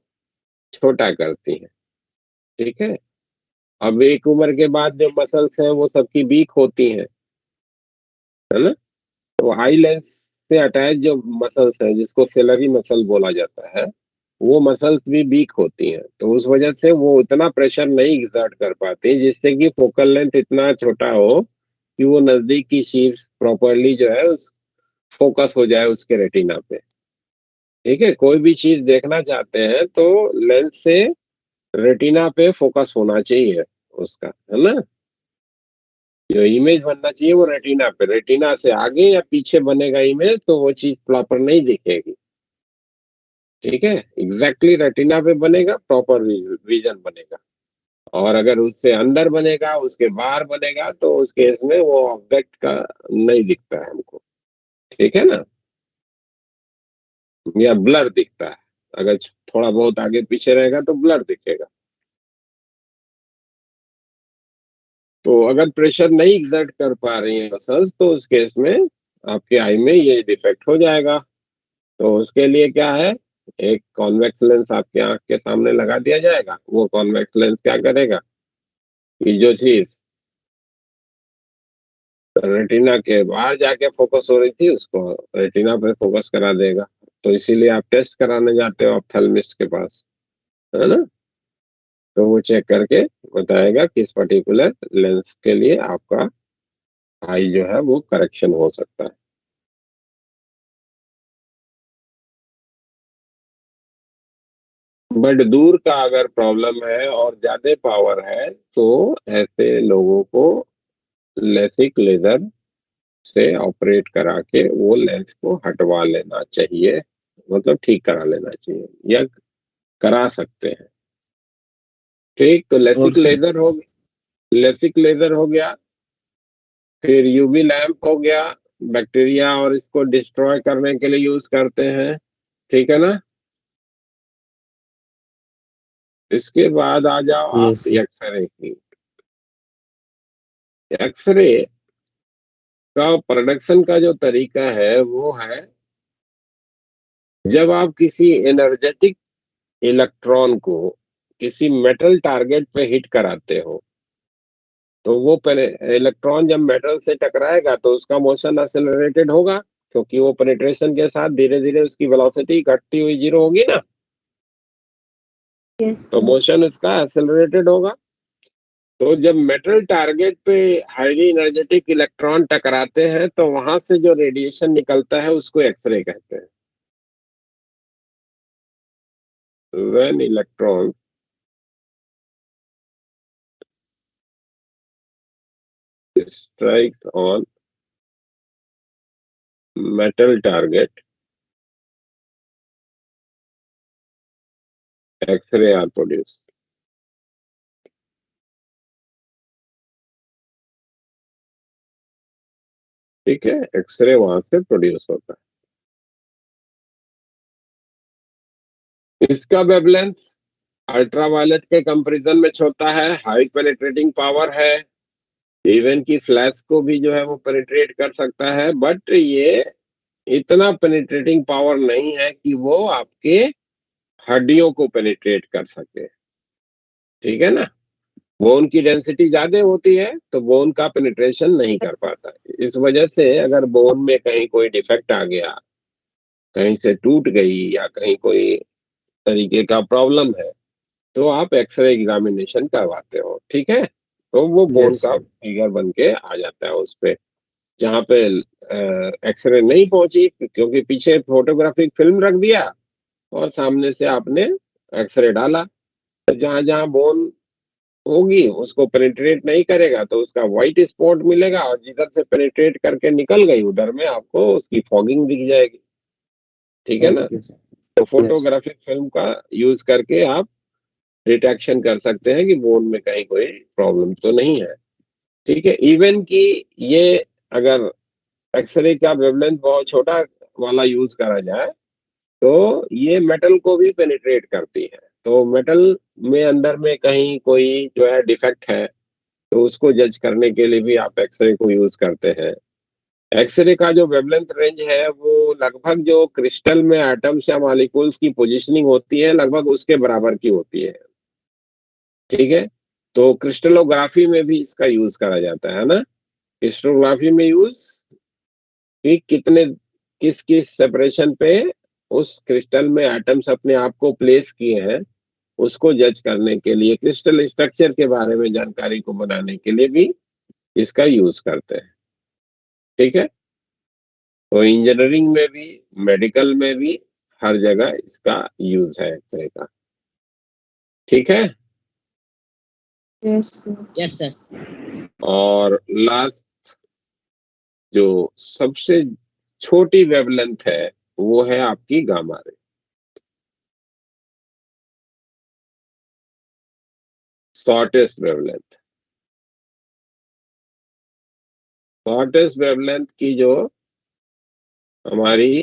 छोटा करती है। ठीक है। अब एक उम्र के बाद जो मसल्स हैं वो सबकी वीक होती हैं, है ना। तो आई लेंस से अटैच जो मसल्स हैं जिसको सेलरी मसल बोला जाता है, वो मसल्स भी वीक होती हैं, तो उस वजह से वो उतना प्रेशर नहीं एक्सर्ट कर पाती जिससे कि फोकल लेंथ इतना छोटा हो कि वो नजदीक की चीज प्रॉपरली जो है उस फोकस हो जाए उसके रेटिना पे। ठीक है, कोई भी चीज देखना चाहते हैं तो लेंस से रेटिना पे फोकस होना चाहिए उसका, है ना। जो इमेज बनना चाहिए वो रेटिना पे, रेटिना से आगे या पीछे बनेगा इमेज तो वो चीज प्रॉपर नहीं दिखेगी। ठीक है, एग्जैक्टली रेटिना पे बनेगा, प्रॉपर विजन बनेगा। और अगर उससे अंदर बनेगा, उसके बाहर बनेगा, तो उस केस में वो ऑब्जेक्ट का नहीं दिखता है हमको। ठीक है ना, या ब्लर दिखता है। अगर थोड़ा बहुत आगे पीछे रहेगा तो ब्लर दिखेगा। तो अगर प्रेशर नहीं एग्जर्ट कर पा रही है मसल्स तो उस केस में आपके आई में ये डिफेक्ट हो जाएगा। तो उसके लिए क्या है, एक कॉन्वेक्स लेंस आपके आंख के सामने लगा दिया जाएगा। वो कॉन्वेक्स लेंस क्या करेगा कि जो चीज रेटिना के बाहर जाके फोकस हो रही थी उसको रेटिना पे फोकस करा देगा। तो इसीलिए आप टेस्ट कराने जाते हो ऑप्थेल्मिस्ट के पास, है ना। तो वो चेक करके बताएगा किस पर्टिकुलर लेंस के लिए आपका आई जो है वो करेक्शन हो सकता है। बट दूर का अगर प्रॉब्लम है और ज्यादा पावर है तो ऐसे लोगों को लेसिक लेजर से ऑपरेट करा के वो लेंस को हटवा लेना चाहिए, मतलब ठीक करा लेना चाहिए, या करा सकते हैं। ठीक, तो और सर लेसिक लेजर हो गया, फिर यूवी लैंप हो गया, बैक्टीरिया और इसको डिस्ट्रॉय करने के लिए यूज करते हैं। ठीक है ना। इसके बाद आ जाओ यस आप सर। एक्सरे की। एक्सरे का प्रोडक्शन का जो तरीका है वो है, जब आप किसी एनर्जेटिक इलेक्ट्रॉन को किसी मेटल टारगेट पे हिट कराते हो, तो वो इलेक्ट्रॉन जब मेटल से टकराएगा तो उसका मोशन एक्सेलरेटेड होगा, क्योंकि वो पेनिट्रेशन के साथ धीरे धीरे उसकी वेलोसिटी घटती हुई जीरो होगी ना। यस तो मोशन उसका एक्सेलरेटेड होगा। तो जब मेटल टारगेट पे हाईली एनर्जेटिक इलेक्ट्रॉन टकराते हैं तो वहां से जो रेडिएशन निकलता है उसको एक्सरे कहते हैं। When electron strikes on metal target, X-ray are produced। ठीक है, एक्सरे वहां से प्रोड्यूस होता है। इसका वेवलेंथ अल्ट्रावायलेट के कंपैरिजन में छोटा है, हाई पेनिट्रेटिंग पावर है, इवन की फ्लैश को भी जो है वो पेनिट्रेट कर सकता है, बट ये इतना पेनिट्रेटिंग पावर नहीं है कि वो आपके हड्डियों को पेनिट्रेट कर सके, ठीक है ना। बोन की डेंसिटी ज्यादा होती है तो बोन का पेनिट्रेशन नहीं कर पाता। इस वजह से अगर बोन में कहीं कोई डिफेक्ट आ गया, कहीं से टूट गई या कहीं कोई तरीके का प्रॉब्लम है, तो आप एक्सरे एग्जामिनेशन करवाते हो, ठीक है। तो वो बोन Yes, का sir. फिगर बन के आ जाता है उस पे। जहाँ पे एक्सरे नहीं पहुंची क्योंकि पीछे फोटोग्राफिक फिल्म रख दिया और सामने से आपने एक्सरे डाला, तो जहां जहां बोन होगी उसको पेनिट्रेट नहीं करेगा तो उसका व्हाइट स्पॉट मिलेगा, और जिधर से पेनिट्रेट करके निकल गई उधर में आपको उसकी फॉगिंग दिख जाएगी, ठीक है ना। Okay, sir. तो Yes. फोटोग्राफिक फिल्म का यूज करके आप डिटेक्शन कर सकते हैं कि बोन में कहीं कोई प्रॉब्लम तो नहीं है, ठीक है। इवन कि ये अगर एक्सरे का वेवलेंथ बहुत छोटा वाला यूज करा जाए तो ये मेटल को भी पेनिट्रेट करती है। तो मेटल में अंदर में कहीं कोई जो है डिफेक्ट है तो उसको जज करने के लिए भी आप एक्सरे को यूज करते हैं। एक्सरे का जो वेवलेंथ रेंज है वो लगभग जो क्रिस्टल में एटम्स या मॉलिक्यूल्स की पोजीशनिंग होती है लगभग उसके बराबर की होती है, ठीक है। तो क्रिस्टलोग्राफी में भी इसका यूज करा जाता है ना। क्रिस्टलोग्राफी में यूज कि कितने किस किस सेपरेशन पे उस क्रिस्टल में एटम्स अपने आप को प्लेस किए हैं उसको जज करने के लिए, क्रिस्टल स्ट्रक्चर के बारे में जानकारी को बनाने के लिए भी इसका यूज करते हैं, ठीक है। तो इंजीनियरिंग में भी, मेडिकल में भी, हर जगह इसका यूज है एक्सरे का, ठीक है। Yes, sir. Yes, sir. और लास्ट जो सबसे छोटी वेवलेंथ है वो है आपकी gamma ray, shortest wavelength. Shortest wavelength की जो हमारी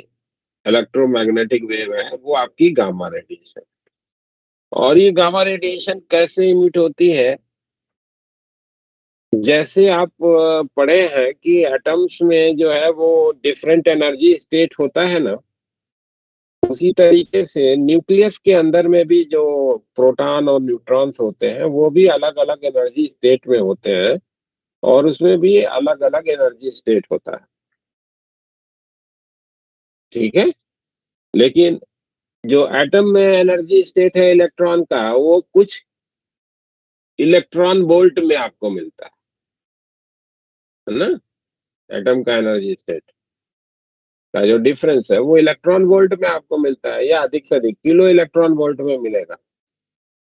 इलेक्ट्रोमैग्नेटिक वेव है वो आपकी गामा रेडिएशन। और ये गामा रेडिएशन कैसे इमिट होती है, जैसे आप पढ़े हैं कि एटम्स में जो है वो डिफरेंट एनर्जी स्टेट होता है ना, उसी तरीके से न्यूक्लियस के अंदर में भी जो प्रोटॉन और न्यूट्रॉन्स होते हैं वो भी अलग अलग एनर्जी स्टेट में होते हैं, और उसमें भी अलग अलग एनर्जी स्टेट होता है, ठीक है। लेकिन जो एटम में एनर्जी स्टेट है इलेक्ट्रॉन का वो कुछ इलेक्ट्रॉन वोल्ट में आपको मिलता है ना। एटम का एनर्जी स्टेट का जो डिफरेंस है वो इलेक्ट्रॉन वोल्ट में आपको मिलता है, या अधिक से अधिक किलो इलेक्ट्रॉन वोल्ट में मिलेगा।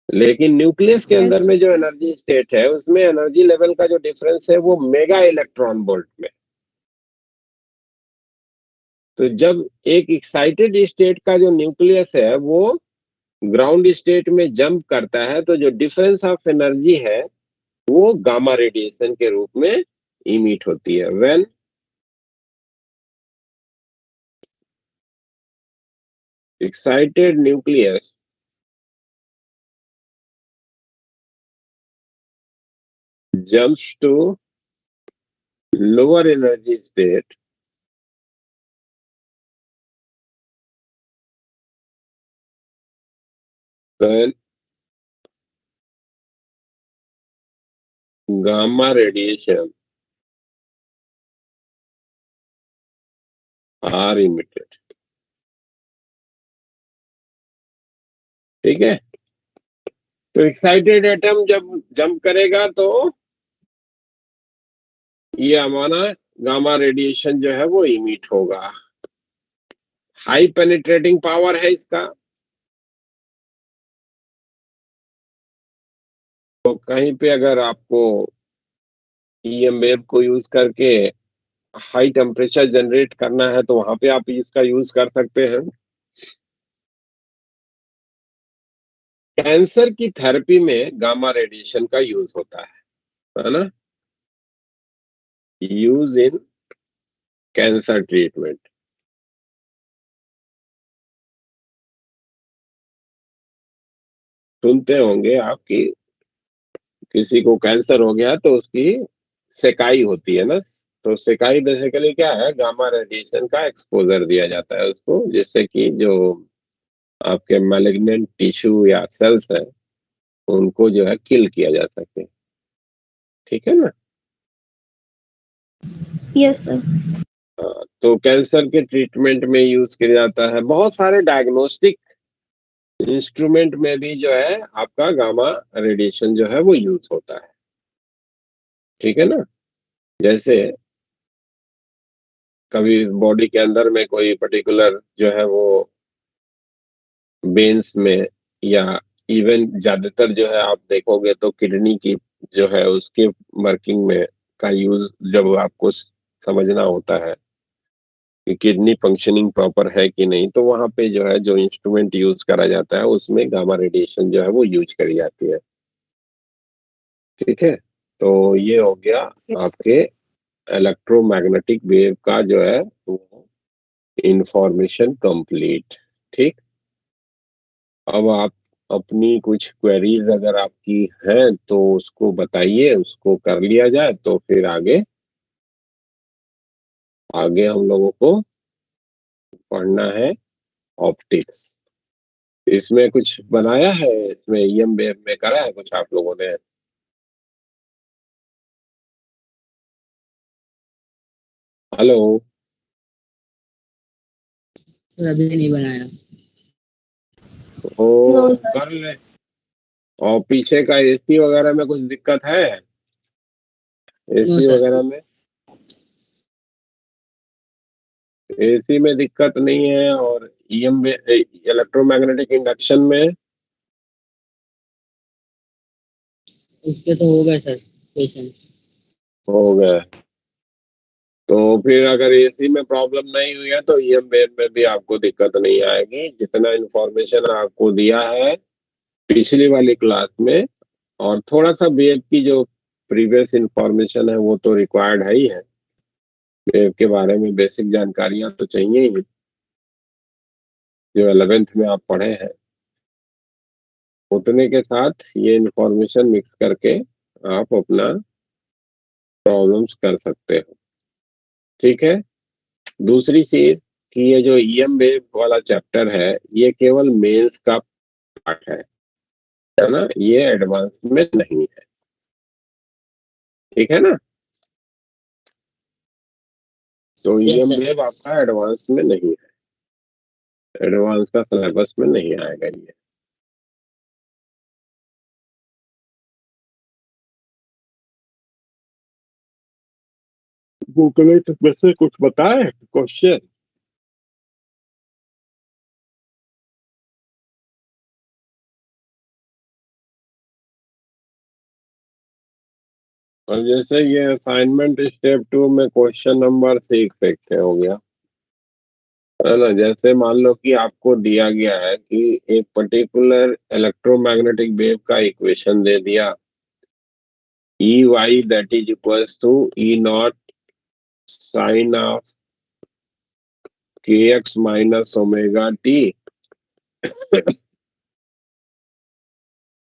लेकिन न्यूक्लियस के अंदर Yes. में जो एनर्जी स्टेट है उसमें एनर्जी लेवल का जो डिफरेंस है वो मेगा इलेक्ट्रॉन वोल्ट में। तो जब एक एक्साइटेड स्टेट का जो न्यूक्लियस है वो ग्राउंड स्टेट में जंप करता है तो जो डिफरेंस ऑफ एनर्जी है वो गामा रेडिएशन के रूप में इमिट होती है। When excited nucleus jumps to lower energy state, then gamma radiation are emitted, ठीक है। तो एक्साइटेड एटम जब जंप करेगा तो ये हमारा गामा रेडिएशन जो है वो इमिट होगा। हाई पेनिट्रेटिंग पावर है इसका, तो कहीं पे अगर आपको ईएम वेव को यूज करके हाई टेम्परेचर जनरेट करना है तो वहां पे आप इसका यूज कर सकते हैं। कैंसर की थेरेपी में गामा रेडिएशन का यूज होता है ना। Use in cancer treatment. सुनते होंगे आपकी किसी को कैंसर हो गया तो उसकी सेकाई होती है ना। तो सेकाई बेसिकली क्या है, गामा रेडिएशन का एक्सपोजर दिया जाता है उसको, जिससे कि जो आपके मैलिग्नेंट टिश्यू या सेल्स है उनको जो है किल किया जा सके। ठीक है ना? Yes sir. तो कैंसर के ट्रीटमेंट में यूज किया जाता है। बहुत सारे डायग्नोस्टिक इंस्ट्रूमेंट में भी जो है आपका गामा रेडिएशन जो है वो यूज होता है। ठीक है ना? जैसे कभी बॉडी के अंदर में कोई पर्टिकुलर जो है वो वेन्स में, या इवन ज्यादातर जो है आप देखोगे तो किडनी की जो है उसके वर्किंग में का यूज जब आपको समझना होता है कि किडनी फंक्शनिंग प्रॉपर है कि नहीं, तो वहां पे जो है जो इंस्ट्रूमेंट यूज करा जाता है उसमें गामा रेडिएशन जो है वो यूज करी जाती है। ठीक है? तो ये हो गया आपके इलेक्ट्रोमैग्नेटिक वेव का जो है वो इंफॉर्मेशन कंप्लीट। ठीक। अब आप अपनी कुछ क्वेरीज अगर आपकी हैं तो उसको बताइए, उसको कर लिया जाए तो फिर आगे आगे हम लोगों को पढ़ना है ऑप्टिक्स। इसमें कुछ बनाया है, इसमें ईएम वेव में करा है कुछ आप लोगों ने? हेलो? सर अभी नहीं बनाया। ओ, नो सर। कर ले। और पीछे का एसी वगैरह में कुछ दिक्कत है? No AC sir. वगैरह में, एसी में दिक्कत नहीं है, और ईएम इलेक्ट्रोमैग्नेटिक इंडक्शन में उस पे तो हो गए सर क्वेश्चन। हो गया। तो फिर अगर एसी में प्रॉब्लम नहीं हुई है तो ईएम वेव में भी आपको दिक्कत नहीं आएगी। जितना इंफॉर्मेशन आपको दिया है पिछली वाली क्लास में, और थोड़ा सा वेव की जो प्रीवियस इंफॉर्मेशन है वो तो रिक्वायर्ड है ही है। वेव के बारे में बेसिक जानकारियां तो चाहिए ही, जो 11th में आप पढ़े हैं। उतने के साथ ये इंफॉर्मेशन मिक्स करके आप अपना प्रॉब्लम्स कर सकते हो। ठीक है? दूसरी चीज कि ये जो ईएम वेव वाला चैप्टर है ये केवल मेंस का पार्ट है ना? ये एडवांस में नहीं है। ठीक है ना? तो यस ईएम सर। वेव आपका एडवांस में नहीं है, एडवांस का सिलेबस में नहीं आएगा ये। बुकलेट में से कुछ बताए क्वेश्चन? और जैसे ये असाइनमेंट स्टेप 2 में क्वेश्चन नंबर 6 एक हो गया है ना? जैसे मान लो कि आपको दिया गया है कि एक पर्टिकुलर इलेक्ट्रोमैग्नेटिक वेव का इक्वेशन दे दिया, E y that is equals to E naught sine of k x minus omega t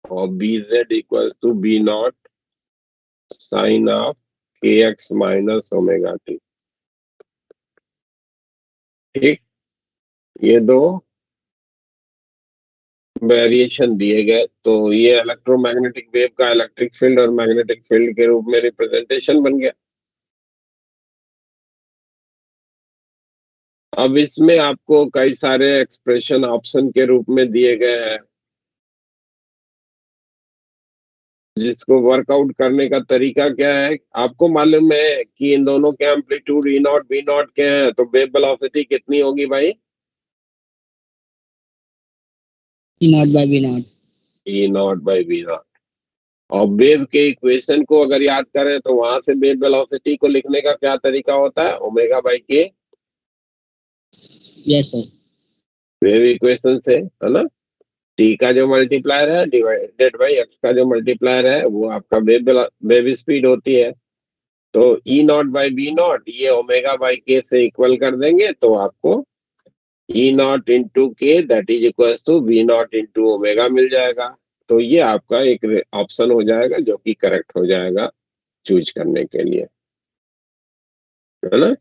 और B z equals to B naught sine of k x minus omega t. ठीक। ये दो variation दिए गए, तो ये इलेक्ट्रोमैग्नेटिक वेव का electric field और मैग्नेटिक फील्ड के रूप में रिप्रेजेंटेशन बन गया। अब इसमें आपको कई सारे एक्सप्रेशन ऑप्शन के रूप में दिए गए हैं, जिसको वर्कआउट करने का तरीका क्या है? आपको मालूम है कि इन दोनों के amplitude E naught B naught के हैं, तो वेव वेलोसिटी कितनी होगी भाई? E naught by B naught. E naught by B naught. और वेव के इक्वेशन को अगर याद करें तो वहां से वेव वेलोसिटी को लिखने का क्या तरीका होता है? ओमेगा बाई के। Yes sir. वेव इक्वेशन से, है ना? टी का जो मल्टीप्लायर है डिवाइडेड बाई एक्स का जो मल्टीप्लायर है वो आपका वेव स्पीड होती है। तो E naught by B naught ये ओमेगा बाई के से इक्वल कर देंगे तो आपको E naught into k that is equal to v naught into omega मिल जाएगा। तो ये आपका एक ऑप्शन हो जाएगा जो कि करेक्ट हो जाएगा चूज करने के लिए, है ना?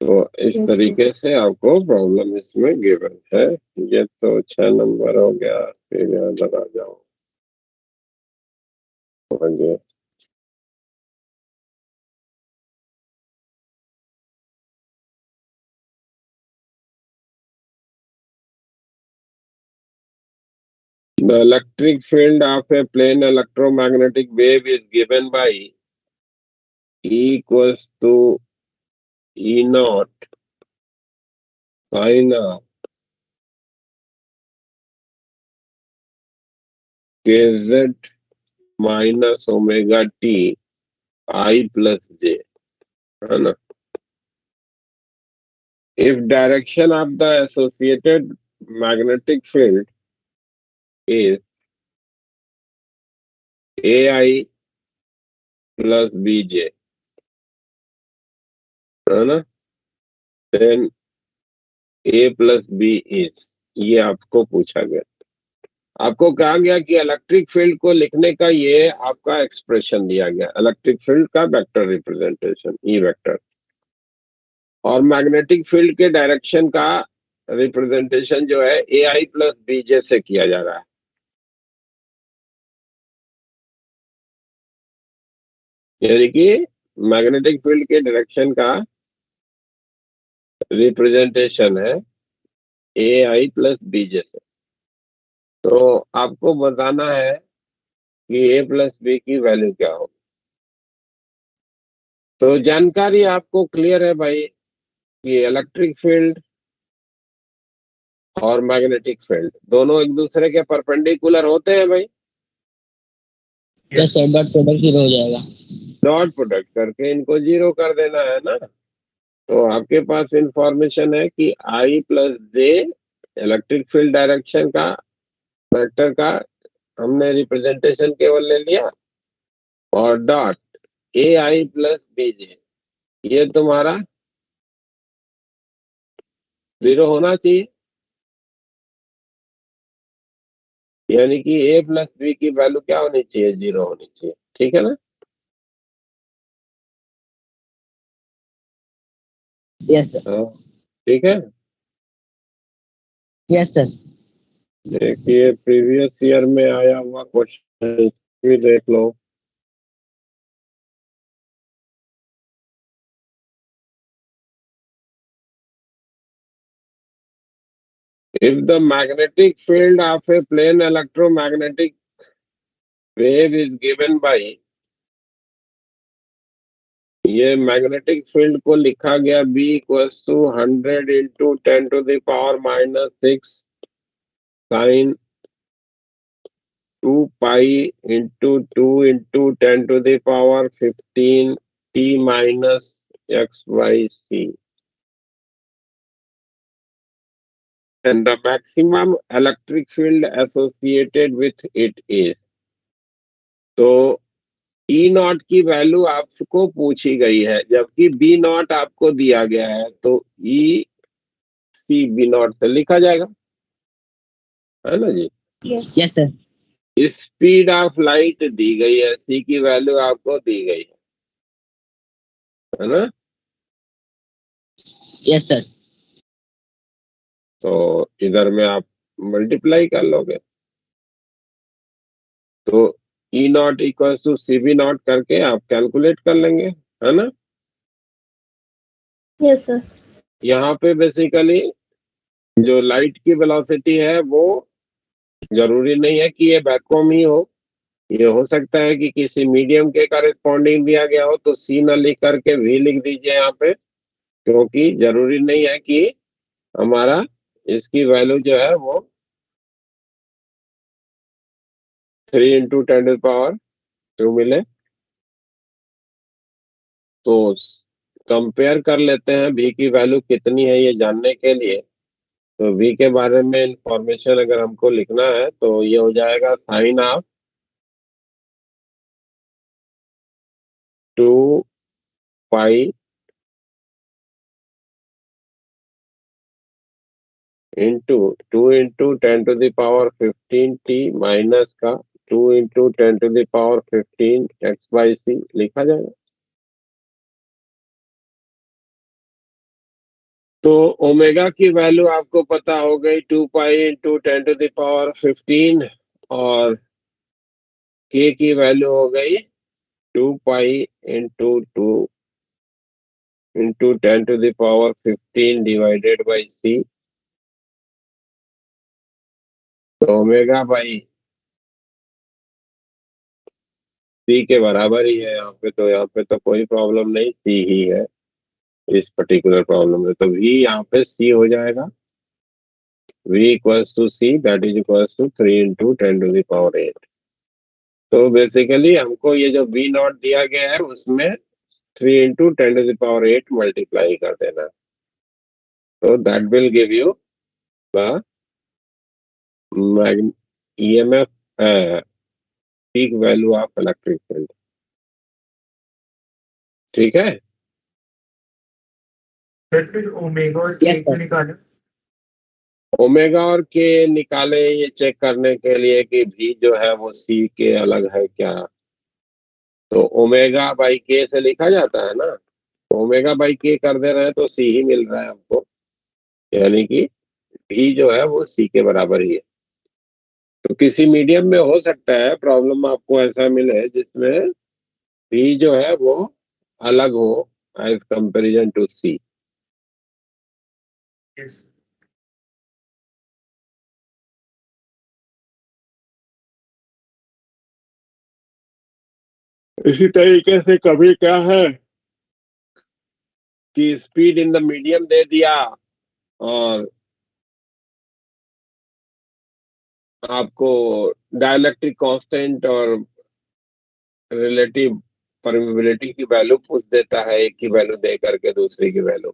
तो इस Yes, तरीके से आपको प्रॉब्लम इसमें गिवन है। ये तो 6 नंबर हो गया, फिर यहाँ लगा जाओ आगे। The electric field of a plane electromagnetic wave is given by E equals to E naught sin of kz minus omega t I plus j, है ना। If direction of the associated magnetic field is AI plus bj, है ना, then A plus B is, ये आपको पूछा गया। आपको कहा गया कि इलेक्ट्रिक फील्ड को लिखने का ये आपका एक्सप्रेशन दिया गया, इलेक्ट्रिक फील्ड का वेक्टर रिप्रेजेंटेशन ई वेक्टर, और मैग्नेटिक फील्ड के डायरेक्शन का रिप्रेजेंटेशन जो है ए आई प्लस बीजे से किया जा रहा है। यानी कि मैग्नेटिक फील्ड के डायरेक्शन का रिप्रेजेंटेशन है ए आई प्लस बीजे से। तो आपको बताना है कि ए प्लस बी की वैल्यू क्या हो। तो जानकारी आपको क्लियर है भाई कि इलेक्ट्रिक फील्ड और मैग्नेटिक फील्ड दोनों एक दूसरे के परपेंडिकुलर होते हैं भाई। Yes sir, dot product zero हो जाएगा। डॉट प्रोडक्ट करके इनको जीरो कर देना है ना। तो आपके पास इंफॉर्मेशन है कि i plus j electric field direction का वेक्टर का हमने रिप्रेजेंटेशन केवल ले लिया, और dot a i plus b j ये तुम्हारा जीरो होना चाहिए। यानी कि ए प्लस बी की वैल्यू क्या होनी चाहिए, जीरो होनी चाहिए। ठीक है ना। Yes sir. हाँ, ठीक है। Yes sir. देखिए प्रीवियस ईयर में आया हुआ क्वेश्चन भी देख लो। If the magnetic field of a plane electromagnetic wave is given by, ये मैग्नेटिक फील्ड को लिखा गया B equals to 100 into 10 to the power minus 6 sine 2 pi into 2 into 10 to the power 15 t minus x by c, and the maximum electric field associated with it is। तो E not की value आपको पूछी गई है, जबकि B not आपको दिया गया है, तो ई सी बी नॉट से लिखा जाएगा, है ना जी। Yes. Yes sir. Speed of light दी गई है, सी की वैल्यू आपको दी गई है ना। Yes sir. तो इधर में आप मल्टीप्लाई कर लोगे, तो E naught equal to c B naught करके आप कैलकुलेट कर लेंगे, है ना। Yes, sir. यहाँ पे बेसिकली जो लाइट की वेलोसिटी है वो जरूरी नहीं है कि ये वैक्यूम ही हो, ये हो सकता है कि किसी मीडियम के करेस्पॉन्डिंग दिया गया हो, तो सी न लिख करके वी लिख दीजिए यहाँ पे, क्योंकि जरूरी नहीं है कि हमारा इसकी वैल्यू जो है वो 3 इंटू 10⁻² मिले। तो कंपेयर कर लेते हैं v की वैल्यू कितनी है ये जानने के लिए। तो v के बारे में इंफॉर्मेशन अगर हमको लिखना है तो ये हो जाएगा sine of 2 pi into 2 into 10⁻15 t minus का 2 इंटू 10⁻15 x by c लिखा जाएगा। तो ओमेगा की वैल्यू आपको पता हो गई 2 पाई इंटू 10⁻15 और के की वैल्यू हो गई 2 pi into 2 into 10⁻15 divided by c. तो ओमेगा बाई सी के बराबर ही है यहाँ पे तो कोई प्रॉब्लम नहीं, सी ही है इस पर्टिकुलर प्रॉब्लम में। तो v यहाँ पे c हो जाएगा, v equals to c that is equals to 3 into 10⁸। तो बेसिकली हमको ये जो v नॉट दिया गया है उसमें 3 इंटू 10⁸ मल्टीप्लाई कर देना। तो that will give you the EMF peak value of electric field. ठीक है, फिर ओमेगा और Yes, के sir. निकालें। ओमेगा और के निकाले ये चेक करने के लिए कि v जो है वो c के अलग है क्या। तो ओमेगा बाई के से लिखा जाता है ना, ओमेगा बाई के कर दे रहे हैं तो c ही मिल रहा है हमको, यानी कि v जो है वो c के बराबर ही है। तो किसी मीडियम में हो सकता है प्रॉब्लम आपको ऐसा मिले जिसमें v जो है वो अलग हो as comparison to c। Yes. इसी तरीके से कभी क्या है कि स्पीड इन द मीडियम दे दिया और आपको डाइलेक्ट्रिक कांस्टेंट और रिलेटिव परमिबिलिटी की वैल्यू पूछ देता है, एक की वैल्यू दे करके दूसरी की वैल्यू।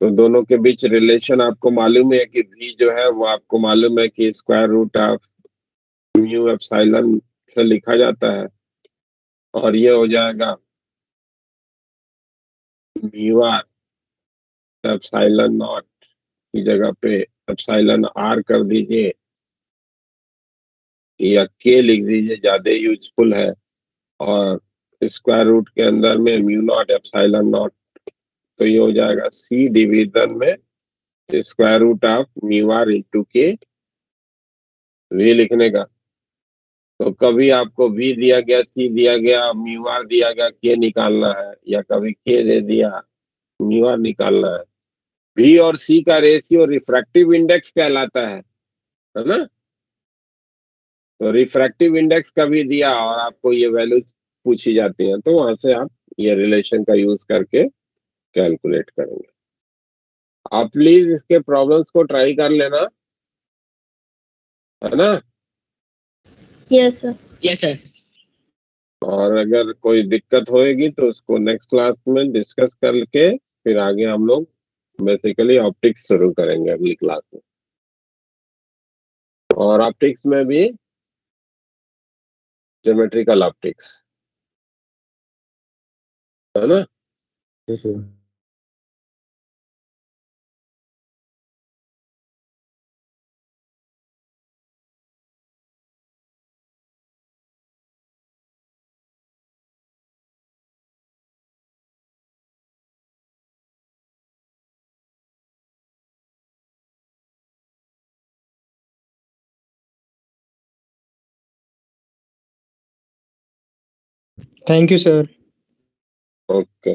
तो दोनों के बीच रिलेशन आपको मालूम है कि v जो है वो आपको मालूम है कि square root of mu epsilon से लिखा जाता है और ये हो जाएगा म्यू आर एप्सिलॉन नॉट की जगह पे एप्सिलॉन आर कर दीजिए या के लिख दीजिए, ज्यादा यूजफुल है। और स्क्वायर रूट के अंदर में म्यू नॉट एप्सिलॉन नॉट, तो ये हो जाएगा सी डिवीजन में square root of mu r into k, v लिखने का। तो कभी आपको v दिया गया, c दिया गया, म्यू आर दिया गया, के निकालना है, या कभी के दे दिया, म्यू आर निकालना है। v और c का रेशियो रिफ्रैक्टिव इंडेक्स कहलाता है ना। तो रिफ्रैक्टिव इंडेक्स कभी दिया और आपको ये वैल्यू पूछी जाती है तो वहां से आप ये रिलेशन का यूज करके कैलकुलेट करेंगे। आप प्लीज इसके प्रॉब्लम्स को ट्राई कर लेना, है ना। Yes sir. Yes, sir. और अगर कोई दिक्कत होएगी तो उसको नेक्स्ट क्लास में डिस्कस करके फिर आगे हम लोग बेसिकली ऑप्टिक्स शुरू करेंगे अगली क्लास में। और ऑप्टिक्स में भी ज्योमेट्रिकल ऑप्टिक्स, है ना। Thank you sir. ओके।